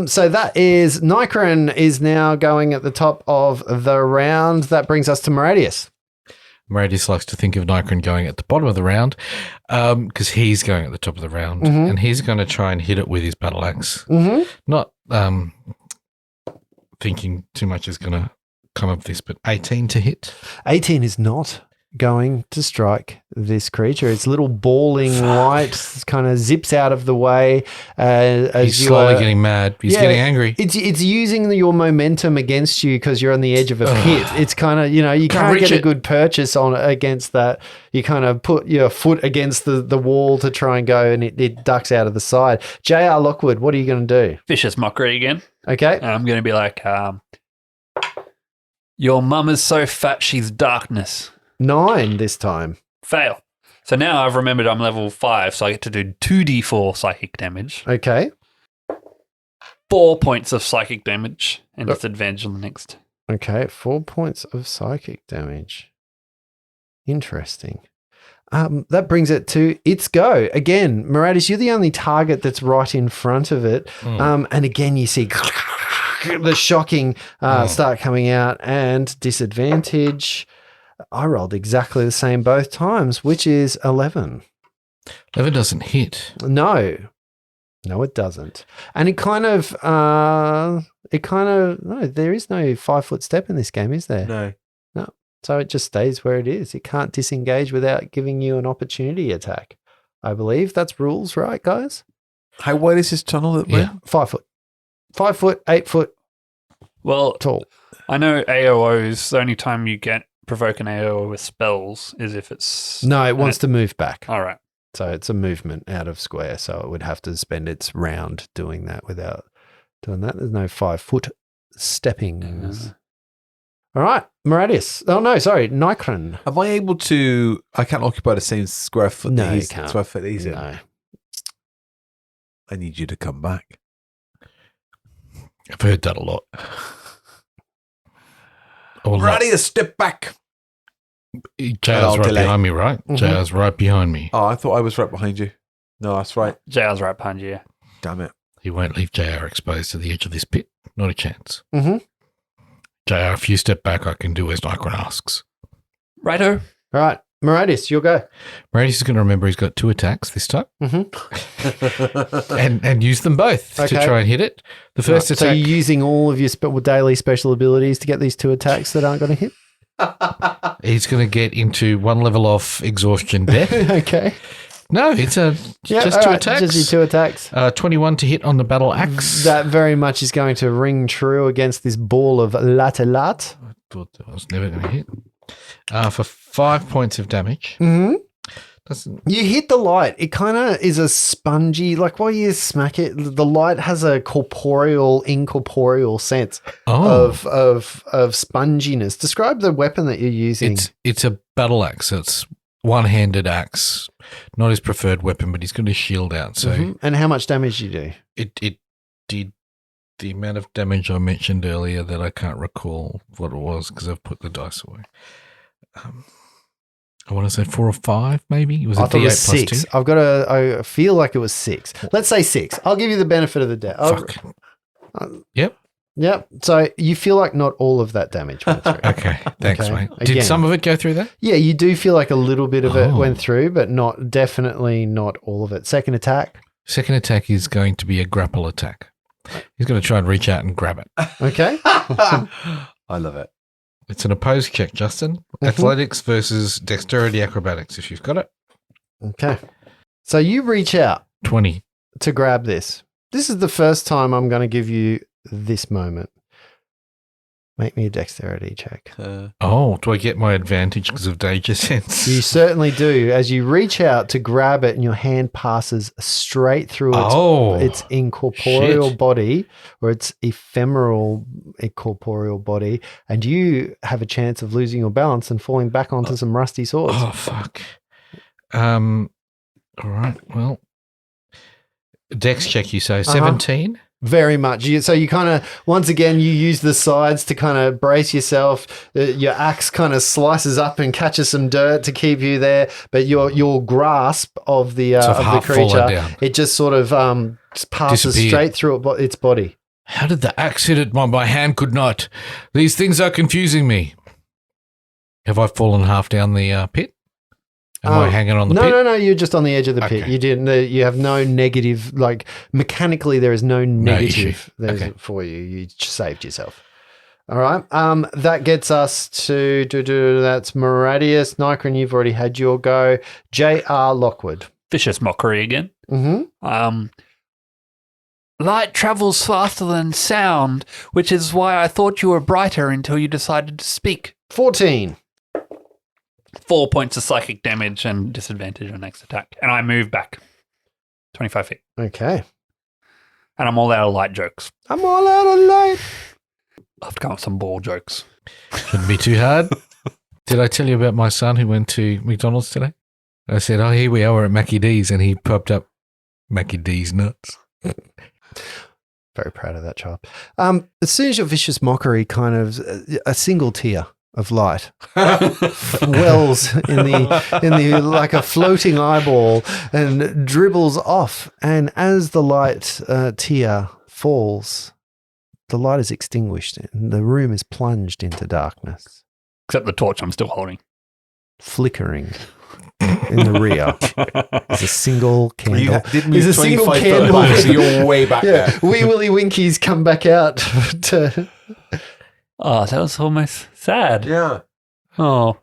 So that is Nikron is now going at the top of the round. That brings us to Moradius. Moradius likes to think of Nikron going at the bottom of the round because he's going at the top of the round and he's going to try and hit it with his battle axe. Not thinking too much is going to come of this, but 18 to hit. 18 is not going to strike this creature. Its little balling light kind of zips out of the way. As he's slowly getting mad. He's getting angry. It's using your momentum against you because you're on the edge of a pit. It's kind of, you can't get a good purchase on against that. You kind of put your foot against the wall to try and go, and it ducks out of the side. J.R. Lockwood, what are you going to do? Vicious mockery again. Okay. I'm going to be like, your mum is so fat she's darkness. 9 this time. Fail. So now I've remembered I'm level 5, so I get to do 2d4 psychic damage. Okay. 4 points of psychic damage and disadvantage on the next. Okay, 4 points of psychic damage. Interesting. That brings it to its go. Again, Moradius, you're the only target that's right in front of it. And again, you see the shocking start coming out and disadvantage. I rolled exactly the same both times, which is 11. 11 doesn't hit. No, it doesn't. And it kind of, no, there is no 5-foot step in this game, is there? No. So it just stays where it is. It can't disengage without giving you an opportunity attack. I believe that's rules, right, guys? How wide is this tunnel that we're in? 5 foot. 5 foot, 8 foot Well, tall. I know AOOs, the only time you get provoke an AOO with spells is if it's... No, it wants to move back. All right. So it's a movement out of square. So it would have to spend its round doing that without doing that. There's no 5-foot steppings. All right, Moradius. Oh, no, sorry, Nikron. Am I able to... I can't occupy the same square foot No, that you he's, can't. square foot that he's in. No. I need you to come back. I've heard that a lot. Moradius, step back. JR's right behind me, right? JR's right behind me. Oh, I thought I was right behind you. No, that's right. JR's right behind you. Damn it. He won't leave JR exposed to the edge of this pit. Not a chance. Mm-hmm. JR, if you step back, I can do as Nikron asks. Righto. All right, Moradius, you'll go. Moradius is going to remember he's got 2 attacks this time Mm-hmm. and use them both to try and hit it. The first So attack... you're using all of your daily special abilities to get these 2 attacks that aren't going to hit? He's going to get into 1 level off exhaustion death. Okay. No, it's just 2 attacks. Just your 2 attacks. 21 to hit on the battle axe. That very much is going to ring true against this ball of latelat. I thought that was never going to hit. For 5 points of damage. Mm-hmm. Doesn't... You hit the light. It kind of is a spongy, like while you smack it, the light has a incorporeal sense of sponginess. Describe the weapon that you're using. It's a battle axe. So it's one-handed axe. Not his preferred weapon, but he's got his shield out. So And how much damage do you do? it did the amount of damage I mentioned earlier that I can't recall what it was because I've put the dice away. I want to say 4 or 5, maybe. It was I thought it was D8 plus 6. 2. I feel like it was 6. Let's say 6. I'll give you the benefit of the doubt. Yep. Yep. So you feel like not all of that damage went through. Okay. Thanks, Okay. mate. Again. Did some of it go through that? Yeah, you do feel like a little bit of it went through, but definitely not all of it. Second attack. Second attack is going to be a grapple attack. He's going to try and reach out and grab it. Okay. I love it. It's an opposed check, Justin. Athletics versus dexterity acrobatics, if you've got it. Okay. So you reach out 20. to grab this. This is the first time I'm going to give you this moment. Make me a dexterity check. Do I get my advantage because of danger sense? You certainly do. As you reach out to grab it and your hand passes straight through its incorporeal shit. body or its ephemeral incorporeal body, and you have a chance of losing your balance and falling back onto some rusty swords. Oh, fuck. All right, well, dex check, you say, 17? Very much. So you kind of, once again, you use the sides to kind of brace yourself. Your axe kind of slices up and catches some dirt to keep you there. But your grasp of the creature, it just sort of passes straight through its body. How did the axe hit it? My hand could not. These things are confusing me. Have I fallen half down the pit? Am I hanging on the pit? No. You're just on the edge of the pit. Okay. You didn't. You have no negative. Like mechanically, there is no negative for you. You saved yourself. All right. That gets us to that's Moradius. Nikron, you've already had your go. J.R. Lockwood. Vicious mockery again. Mm-hmm. Light travels faster than sound, which is why I thought you were brighter until you decided to speak. 14. 4 points of psychic damage and disadvantage on next attack. And I move back 25 feet. Okay. And I'm all out of light jokes. I'm all out of light. I have to come up with some ball jokes. Shouldn't be too hard. Did I tell you about my son who went to McDonald's today? I said, here we are, we're at Mackie D's, and he popped up Mackie D's nuts. Very proud of that child. As soon as your vicious mockery kind of a single tear of light wells in the like a floating eyeball and dribbles off, and as the light tear falls, the light is extinguished and the room is plunged into darkness. Except the torch I'm still holding. Flickering in the rear is a single candle. You didn't move There's a single 25 candle. foot back, so you're way back Yeah, there. wee willy winkies come back out to. Oh, that was almost sad. Yeah. Oh,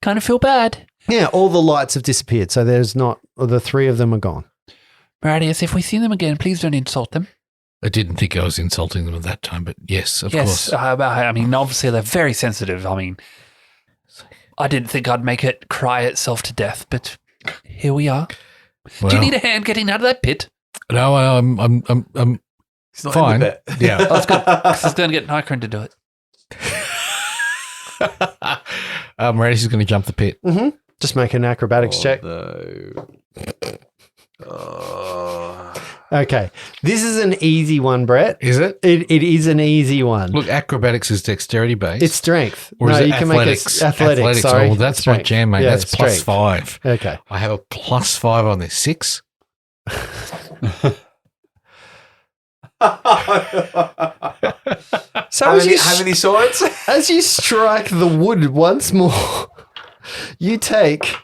kind of feel bad. Yeah, all the lights have disappeared, so there's not. The three of them are gone. Maradius, if we see them again, please don't insult them. I didn't think I was insulting them at that time, but yes, of course. I mean, obviously they're very sensitive. I mean, I didn't think I'd make it cry itself to death, but here we are. Well, Do you need a hand getting out of that pit? No, I'm It's not fine. in the bit. Yeah. I was going to get Nikron to do it. Maradius is going to jump the pit. Mm-hmm. Just make an acrobatics check. No. Okay, this is an easy one, Brett. Is it? It is an easy one. Look, acrobatics is dexterity based. It's strength. Or is it you can athletics? make it athletics. Sorry, Oh, well, that's my strength. jam, mate. Yeah, That's plus strength. 5. Okay. I have a plus 5 on this. 6. So How many swords? as you strike the wood once more, you take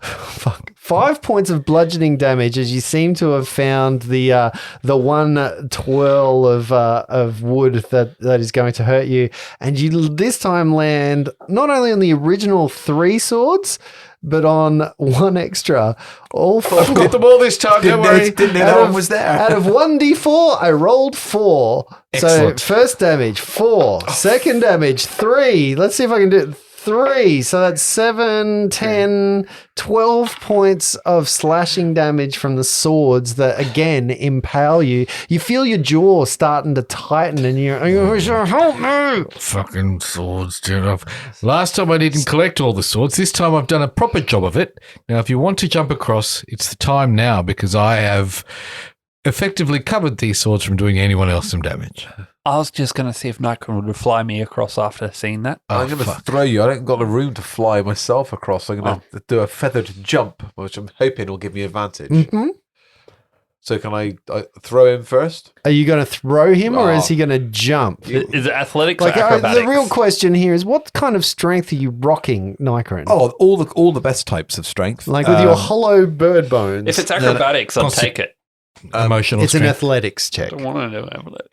5 points of bludgeoning damage as you seem to have found the one twirl of wood that is going to hurt you, and you this time land not only on the original 3 swords, but on one extra. All 4. Get them all this time, don't worry. Didn't know that one was there. Out of 1d4, I rolled 4. Excellent. So first damage, 4. Second damage, 3. Let's see if I can do it. 3. So that's 7, 10, 12 points of slashing damage from the swords that, again, impale you. You feel your jaw starting to tighten and you're help me. Fucking swords, turn off. Last time I didn't collect all the swords. This time I've done a proper job of it. Now, if you want to jump across, it's the time now because I have effectively covered these swords from doing anyone else some damage. I was just going to see if Nikron would fly me across after seeing that. I'm going to throw you. I don't got the room to fly myself across. I'm going to do a feathered jump, which I'm hoping will give me advantage. Mm-hmm. So can I throw him first? Are you going to throw him or Oh. is he going to jump? Is it athletics Like or acrobatics? the real question here is, what kind of strength are you rocking, Nikron? Oh, all the best types of strength. Like with your hollow bird bones. If it's acrobatics, I'll take it. Emotional it's an strength. athletics check. I don't want to do it.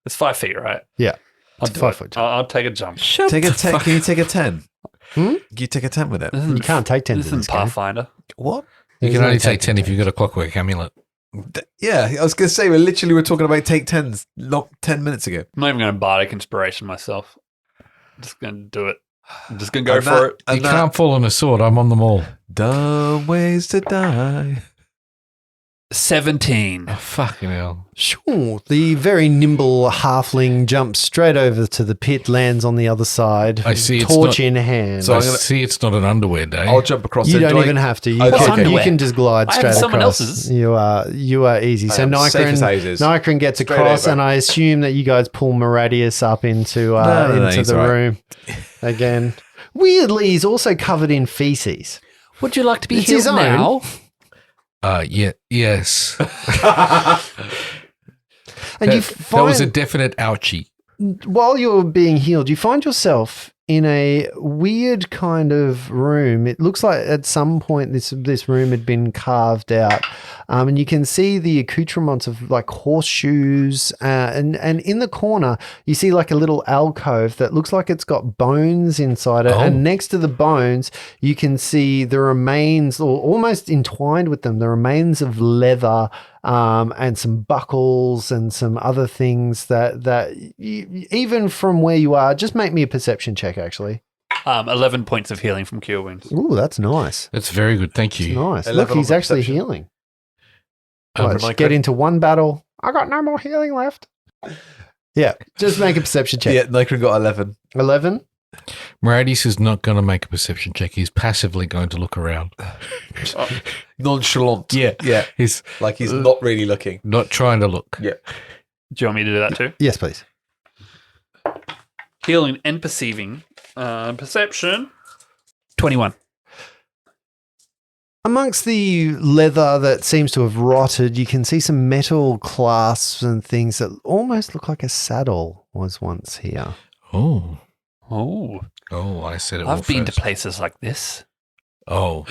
It's 5 feet, right? Yeah. I'll It's do 5 it. foot jump. I'll take a jump. Take a 10. Can you take a 10? Hmm? Can you take a 10 with it? This You can't take 10 This in this isn't game. Pathfinder. What? You can only take 10 if you've got a clockwork amulet. Yeah, I was going to say, we literally were talking about take 10s not 10 minutes ago. I'm not even going to bardic inspiration myself. I'm just going to do it. I'm just going to go for it. You can't fall on a sword. I'm on them all. Dumb ways to die. 17. Oh, fucking hell. Sure. The very nimble halfling jumps straight over to the pit, lands on the other side. I see it's torch not- in hand. So I I'm gonna- see it's not an underwear day. I'll jump across. you it. don't Do I- even have to. You, Okay, can, okay. you can just glide I have straight someone across. else's. You are easy. I So am safe as houses. Nykron gets Straight across, over. and I assume that you guys pull Maradius up into No, into he's the all right. room again. Weirdly, he's also covered in feces. Would you like to be It's healed his own. now? Yes. And you That was a find, definite ouchie. while you're being healed, you find yourself in a weird kind of room. It looks like at some point this room had been carved out, and you can see the accoutrements of like horseshoes, and in the corner you see like a little alcove that looks like it's got bones inside it, Oh. and next to the bones you can see the remains, or almost entwined with them, the remains of leather. And some buckles and some other things that even from where you are, just make me a perception check, actually. 11 points of healing from Cure Wounds. Ooh, that's nice. That's very good. Thank It's you. nice. 11 Look, on he's the actually perception. healing. Um, Right, Mike, get into one battle. I got no more healing left. Yeah, just make a perception check. Yeah, Nykron got 11. 11. Maradius is not going to make a perception check. He's passively going to look around. Nonchalant. Yeah. Yeah. He's Like he's not really looking. not trying to look. Yeah. Do you want me to do that too? Yes, please. Healing and perceiving. Perception. 21. Amongst the leather that seems to have rotted, you can see some metal clasps and things that almost look like a saddle was once here. Oh. Oh, I said it all I've been to first. places like this. Oh.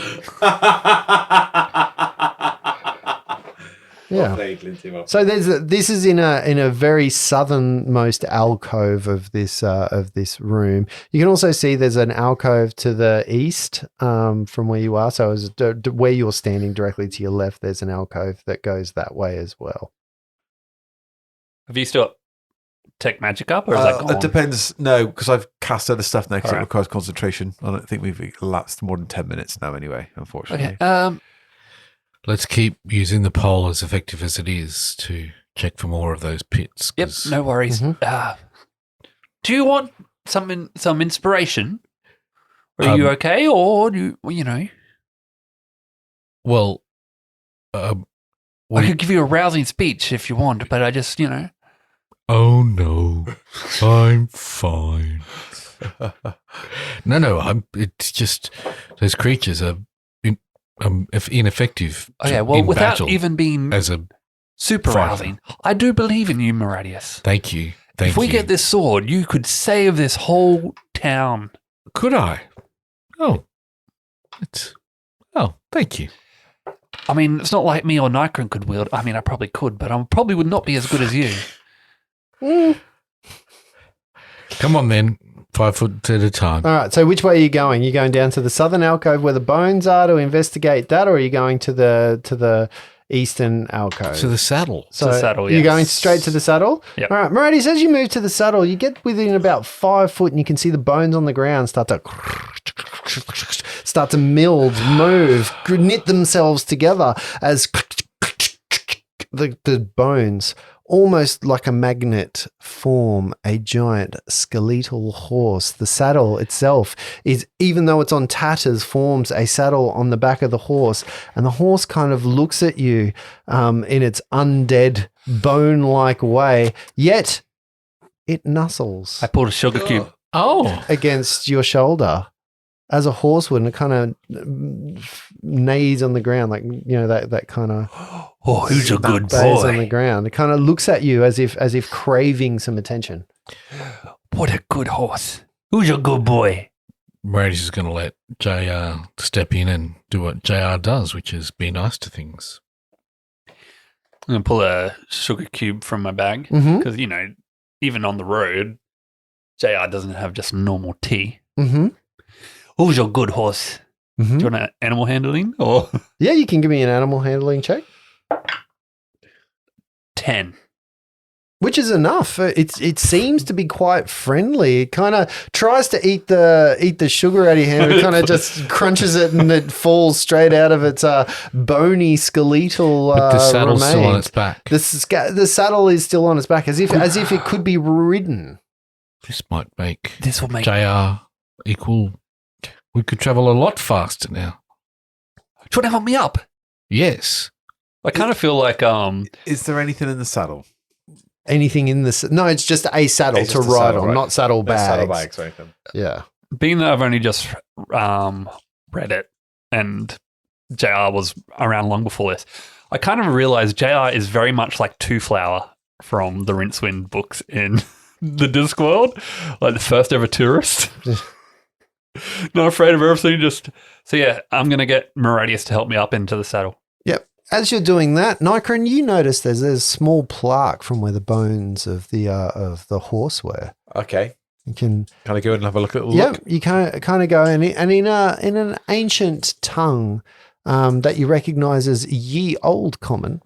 Yeah. So this is in a very southernmost alcove of this room. You can also see there's an alcove to the east from where you are. So as where you're standing directly to your left, there's an alcove that goes that way as well. Have you still got tech magic up, or is that It gone? depends. No, because I've cast other stuff now because it Alright. requires concentration. I don't think we've elapsed more than 10 minutes now anyway, unfortunately. Okay. Let's keep using the pole as effective as it is to check for more of those pits. Yep. 'cause- No worries. Mhm. Do you want some inspiration? Are you okay, or do you know? Well, I could give you a rousing speech if you want, but I just, oh no, I'm fine. No, it's just those creatures are ineffective. Okay, well, in without battle even being as a super fighter. rousing, I do believe in you, Maradius. thank you. If we get this sword, you could save this whole town. could I? Oh, thank you. I mean, it's not like me or Nykron could wield. I mean, I probably could, but I probably would not be as good as you. Come on then, 5 foot at a time. All right. So which way are you going? You going down to the southern alcove where the bones are to investigate that, or are you going to the eastern alcove? To the saddle. So the saddle, You're yes. going straight to the saddle? Yep. All right, Maradius, as you move to the saddle, you get within about 5 foot and you can see the bones on the ground start to move, knit themselves together as the bones, almost like a magnet, form a giant skeletal horse. The saddle itself is, even though it's on tatters, forms a saddle on the back of the horse, and the horse kind of looks at you in its undead, bone-like way, yet it nuzzles I pulled a sugar cube. Oh, against your shoulder as a horse would, and it kind of neighs on the ground, like, that kind of Oh, who's a good bays on the boy? ground. It kind of looks at you as if craving some attention. What a good horse. Who's a good boy? Maradius is going to let JR step in and do what JR does, which is be nice to things. I'm going to pull a sugar cube from my bag Mm-hmm. because, even on the road, JR doesn't have just normal tea. Mm-hmm. Who's a good horse? Mm-hmm. Do you want an animal handling? Or Yeah, you can give me an animal handling check. 10. Which is enough. It seems to be quite friendly. It kind of tries to eat the sugar out of your hand. It kind of just crunches it and it falls straight out of its bony skeletal But the saddle's remains. still on its back. The saddle is still on its back, as if it could be ridden. This might make This will make. JR equal. We could travel a lot faster now. Do you want to help me up? Yes. I kind of feel like Is there anything in the saddle? Anything in this? No, it's just a saddle It's to just a ride saddle, on, right? not saddle No bags. saddle bags or anything. Yeah. being that I've only just read it and JR was around long before this, I kind of realized JR is very much like Two Flower from the Rincewind books in the Discworld, like the first ever tourist. Not afraid of everything, so yeah, I'm going to get Meradius to help me up into the saddle. Yep. As you're doing that, Nikron, you notice there's a small plaque from where the bones of the horse were. Okay. You can, Can I go and have a look at the yeah, look? you kind of go and in an ancient tongue that you recognise as Ye Old Common,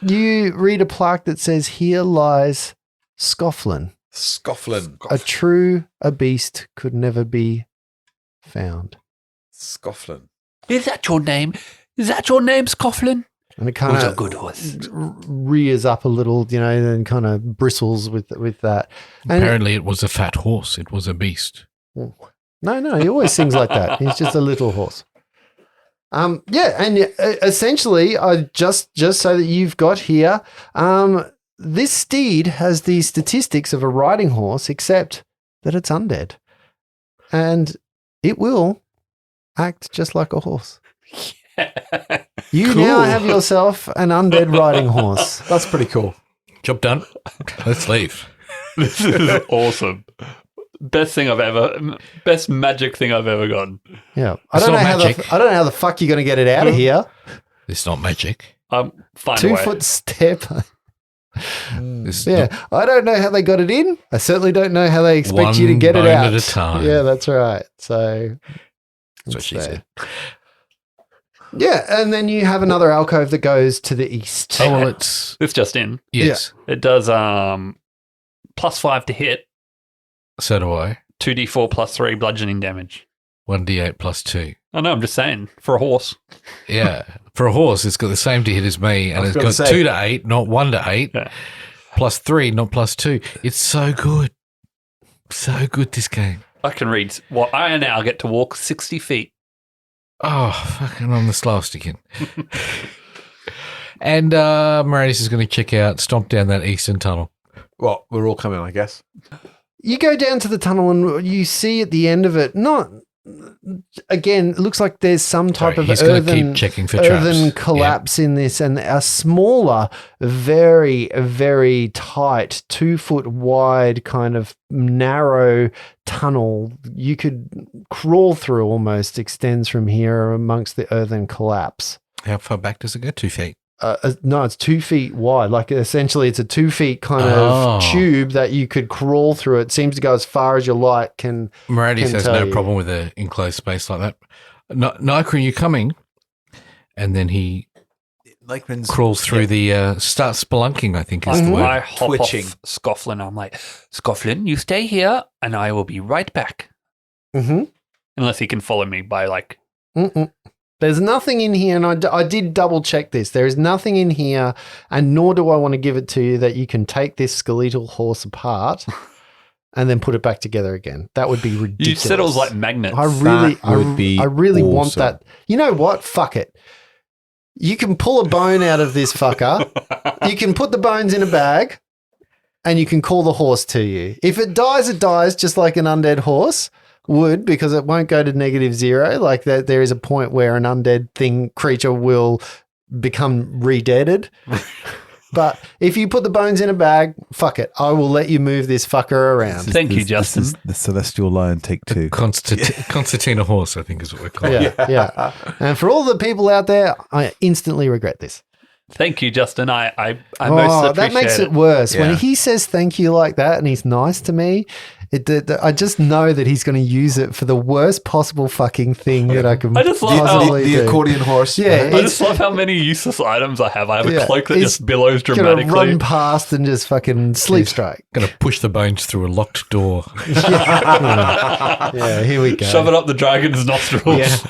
you read a plaque that says, "Here lies Scofflin, Scofflin. a beast could never be found." Scofflin. Is that your name? Is that your name, Scofflin? And it kind Who's a of good horse? rears up a little, and kind of bristles with that. And Apparently, it was a fat horse. It was a beast. no, he always sings like that. He's just a little horse. Yeah, and essentially, just so that you've got here, this steed has the statistics of a riding horse, except that it's undead, and it will act just like a horse. You Cool. now have yourself an undead riding horse. That's pretty cool. Job done. Let's leave. This is awesome. Best magic thing I've ever gotten. Yeah, It's not magic. I don't know how the fuck you're going to get it out of here. It's not magic. Find a 2 way. foot step. It's Yeah, I don't know how they got it in. I certainly don't know how they expect you to One get it bone out. at a time. Yeah, that's right. So That's what she said. Yeah, and then you have another alcove that goes to the east. Oh, well, it's It's just in. yes. It does +5 to hit, So do I. 2d4 +3 bludgeoning damage. 1d8 plus 2. I know, I'm just saying, for a horse. Yeah. For a horse, it's got the same to hit as me, and I was it's gonna got say. 2 to 8, not 1 to 8. Yeah. Plus 3, not plus 2. It's so good. So good, this game. I can read. Well, I now get to walk 60 feet. Oh, fucking on the slowest again. And Meradius is going to check out, stomp down that eastern tunnel. Well, we're all coming, I guess. You go down to the tunnel and you see at the end of it, again, it looks like there's some type Sorry, of he's going to earthen, keep checking for earthen traps. collapse in this, and a smaller, very, very tight, 2 foot wide, kind of narrow tunnel you could crawl through almost extends from here amongst the earthen collapse. Yeah. How far back does it go? 2 feet. No, it's 2 feet wide. Like essentially, it's a 2 feet kind of tube that you could crawl through. It seems to go as far as your light can. Meradius Can has tell no you. problem with an enclosed space like that. Nikron, you coming? And then he Lakeman's crawls through the starts spelunking, I think is the word. I hop Twitching. off Scofflin. I'm like, Scofflin, you stay here, and I will be right back. Mm-hmm. Unless he can follow me by like. Mm-mm. There's nothing in here, and I did double check this. There is nothing in here, and nor do I want to give it to you that you can take this skeletal horse apart and then put it back together again. That would be ridiculous. You said it was like magnets. I really want awesome. that. You know what? Fuck it. You can pull a bone out of this fucker. You can put the bones in a bag, and you can call the horse to you. If it dies just like an undead horse would, because it won't go to -0. Like that, there is a point where an undead creature will become re-deaded. But if you put the bones in a bag, fuck it. I will let you move this fucker around. Thank you, Justin. This is the Celestial Lion take 2. Concertina horse, I think is what we're calling it. Yeah. And for all the people out there, I instantly regret this. Thank you, Justin. I most appreciate that makes it worse. Yeah. When he says thank you like that and he's nice to me, I just know that he's going to use it for the worst possible fucking thing that I can I just love how- possibly The do. accordion horse. Yeah, I just love how many useless items I have. I have Yeah, a cloak that he's just billows Gonna dramatically. run past and just fucking sleep strike. Going to push the bones through a locked door. Yeah, here we go. Shove it up the dragon's nostrils.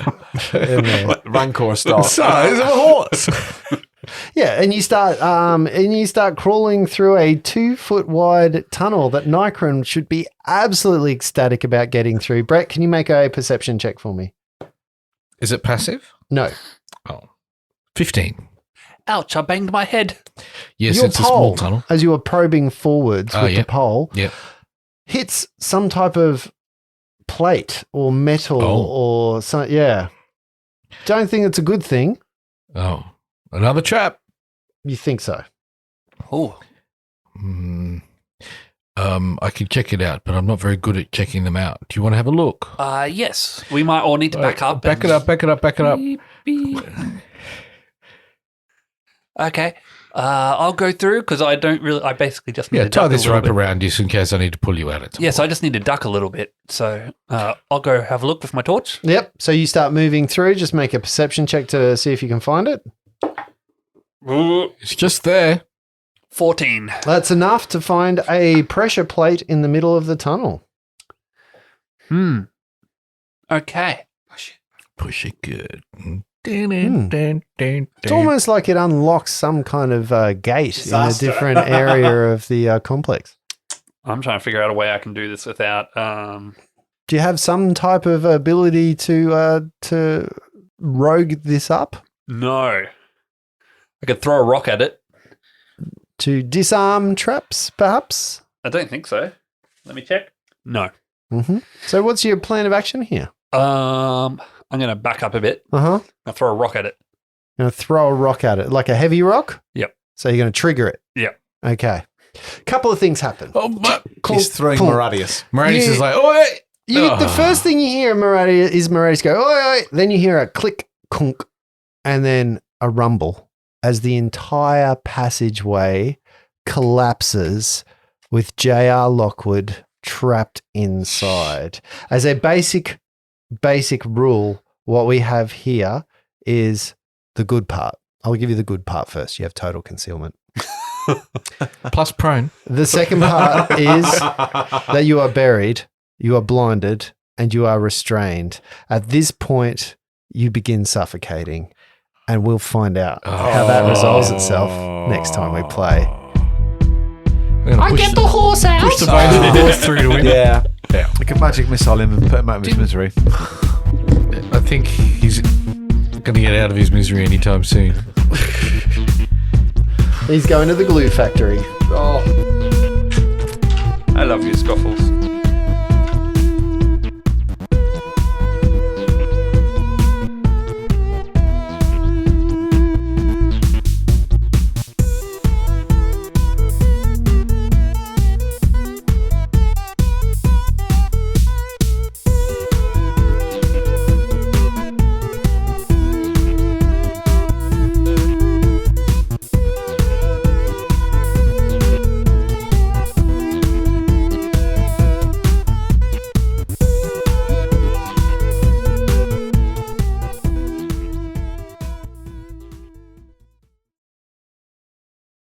In there. Rancor style. Size of a horse. Yeah, and you start crawling through a 2-foot wide tunnel that Nikron should be absolutely ecstatic about getting through. Brett, can you make a perception check for me? Is it passive? No. Oh. 15. Ouch, I banged my head. Yes, Your it's a small pole, tunnel. as you are probing forwards with the yep. pole, Yep. hits some type of plate or metal or something. Yeah. Don't think it's a good thing. Oh. Another trap. You think so? Oh, I can check it out, but I'm not very good at checking them out. Do you want to have a look? yes. We might all need to back up. Back it up, back it up, back it up. Beep, beep. Okay. I'll go through because I basically just need to tie duck this a little rope bit. around just in case I need to pull you out at some Yes, point. I just need to duck a little bit. So I'll go have a look with my torch. Yep. So you start moving through. Just make a perception check to see if you can find it. It's just there. 14. That's enough to find a pressure plate in the middle of the tunnel. Okay. Push it good. It's almost like it unlocks some kind of gate in a different area of the complex. I'm trying to figure out a way I can do this without. Do you have some type of ability to rogue this up? No. I could throw a rock at it. To disarm traps, perhaps? I don't think so. Let me check. No. Mm-hmm. So what's your plan of action here? I'm going to back up a bit. Uh-huh. I'll throw a rock at it. You're going to throw a rock at it, like a heavy rock? Yep. So you're going to trigger it? Yep. Okay. Couple of things happen. He's throwing Moradius. Moradius You- is like, oh, hey. The first thing you hear is Moradius go, oi, oi. Then you hear a click, clunk, and then a rumble as the entire passageway collapses with J.R. Lockwood trapped inside. As a basic rule, what we have here is the good part. I'll give you the good part first. You have total concealment. Plus prone. The second part is that you are buried, you are blinded, and you are restrained. At this point, you begin suffocating, and we'll find out how that resolves itself next time we play. I get the horse out. Push the bones of the horse through to him. Yeah. Like a magic missile him and put him out of his misery. I think he's going to get out of his misery anytime soon. He's going to the glue factory. I love you, Scoffles.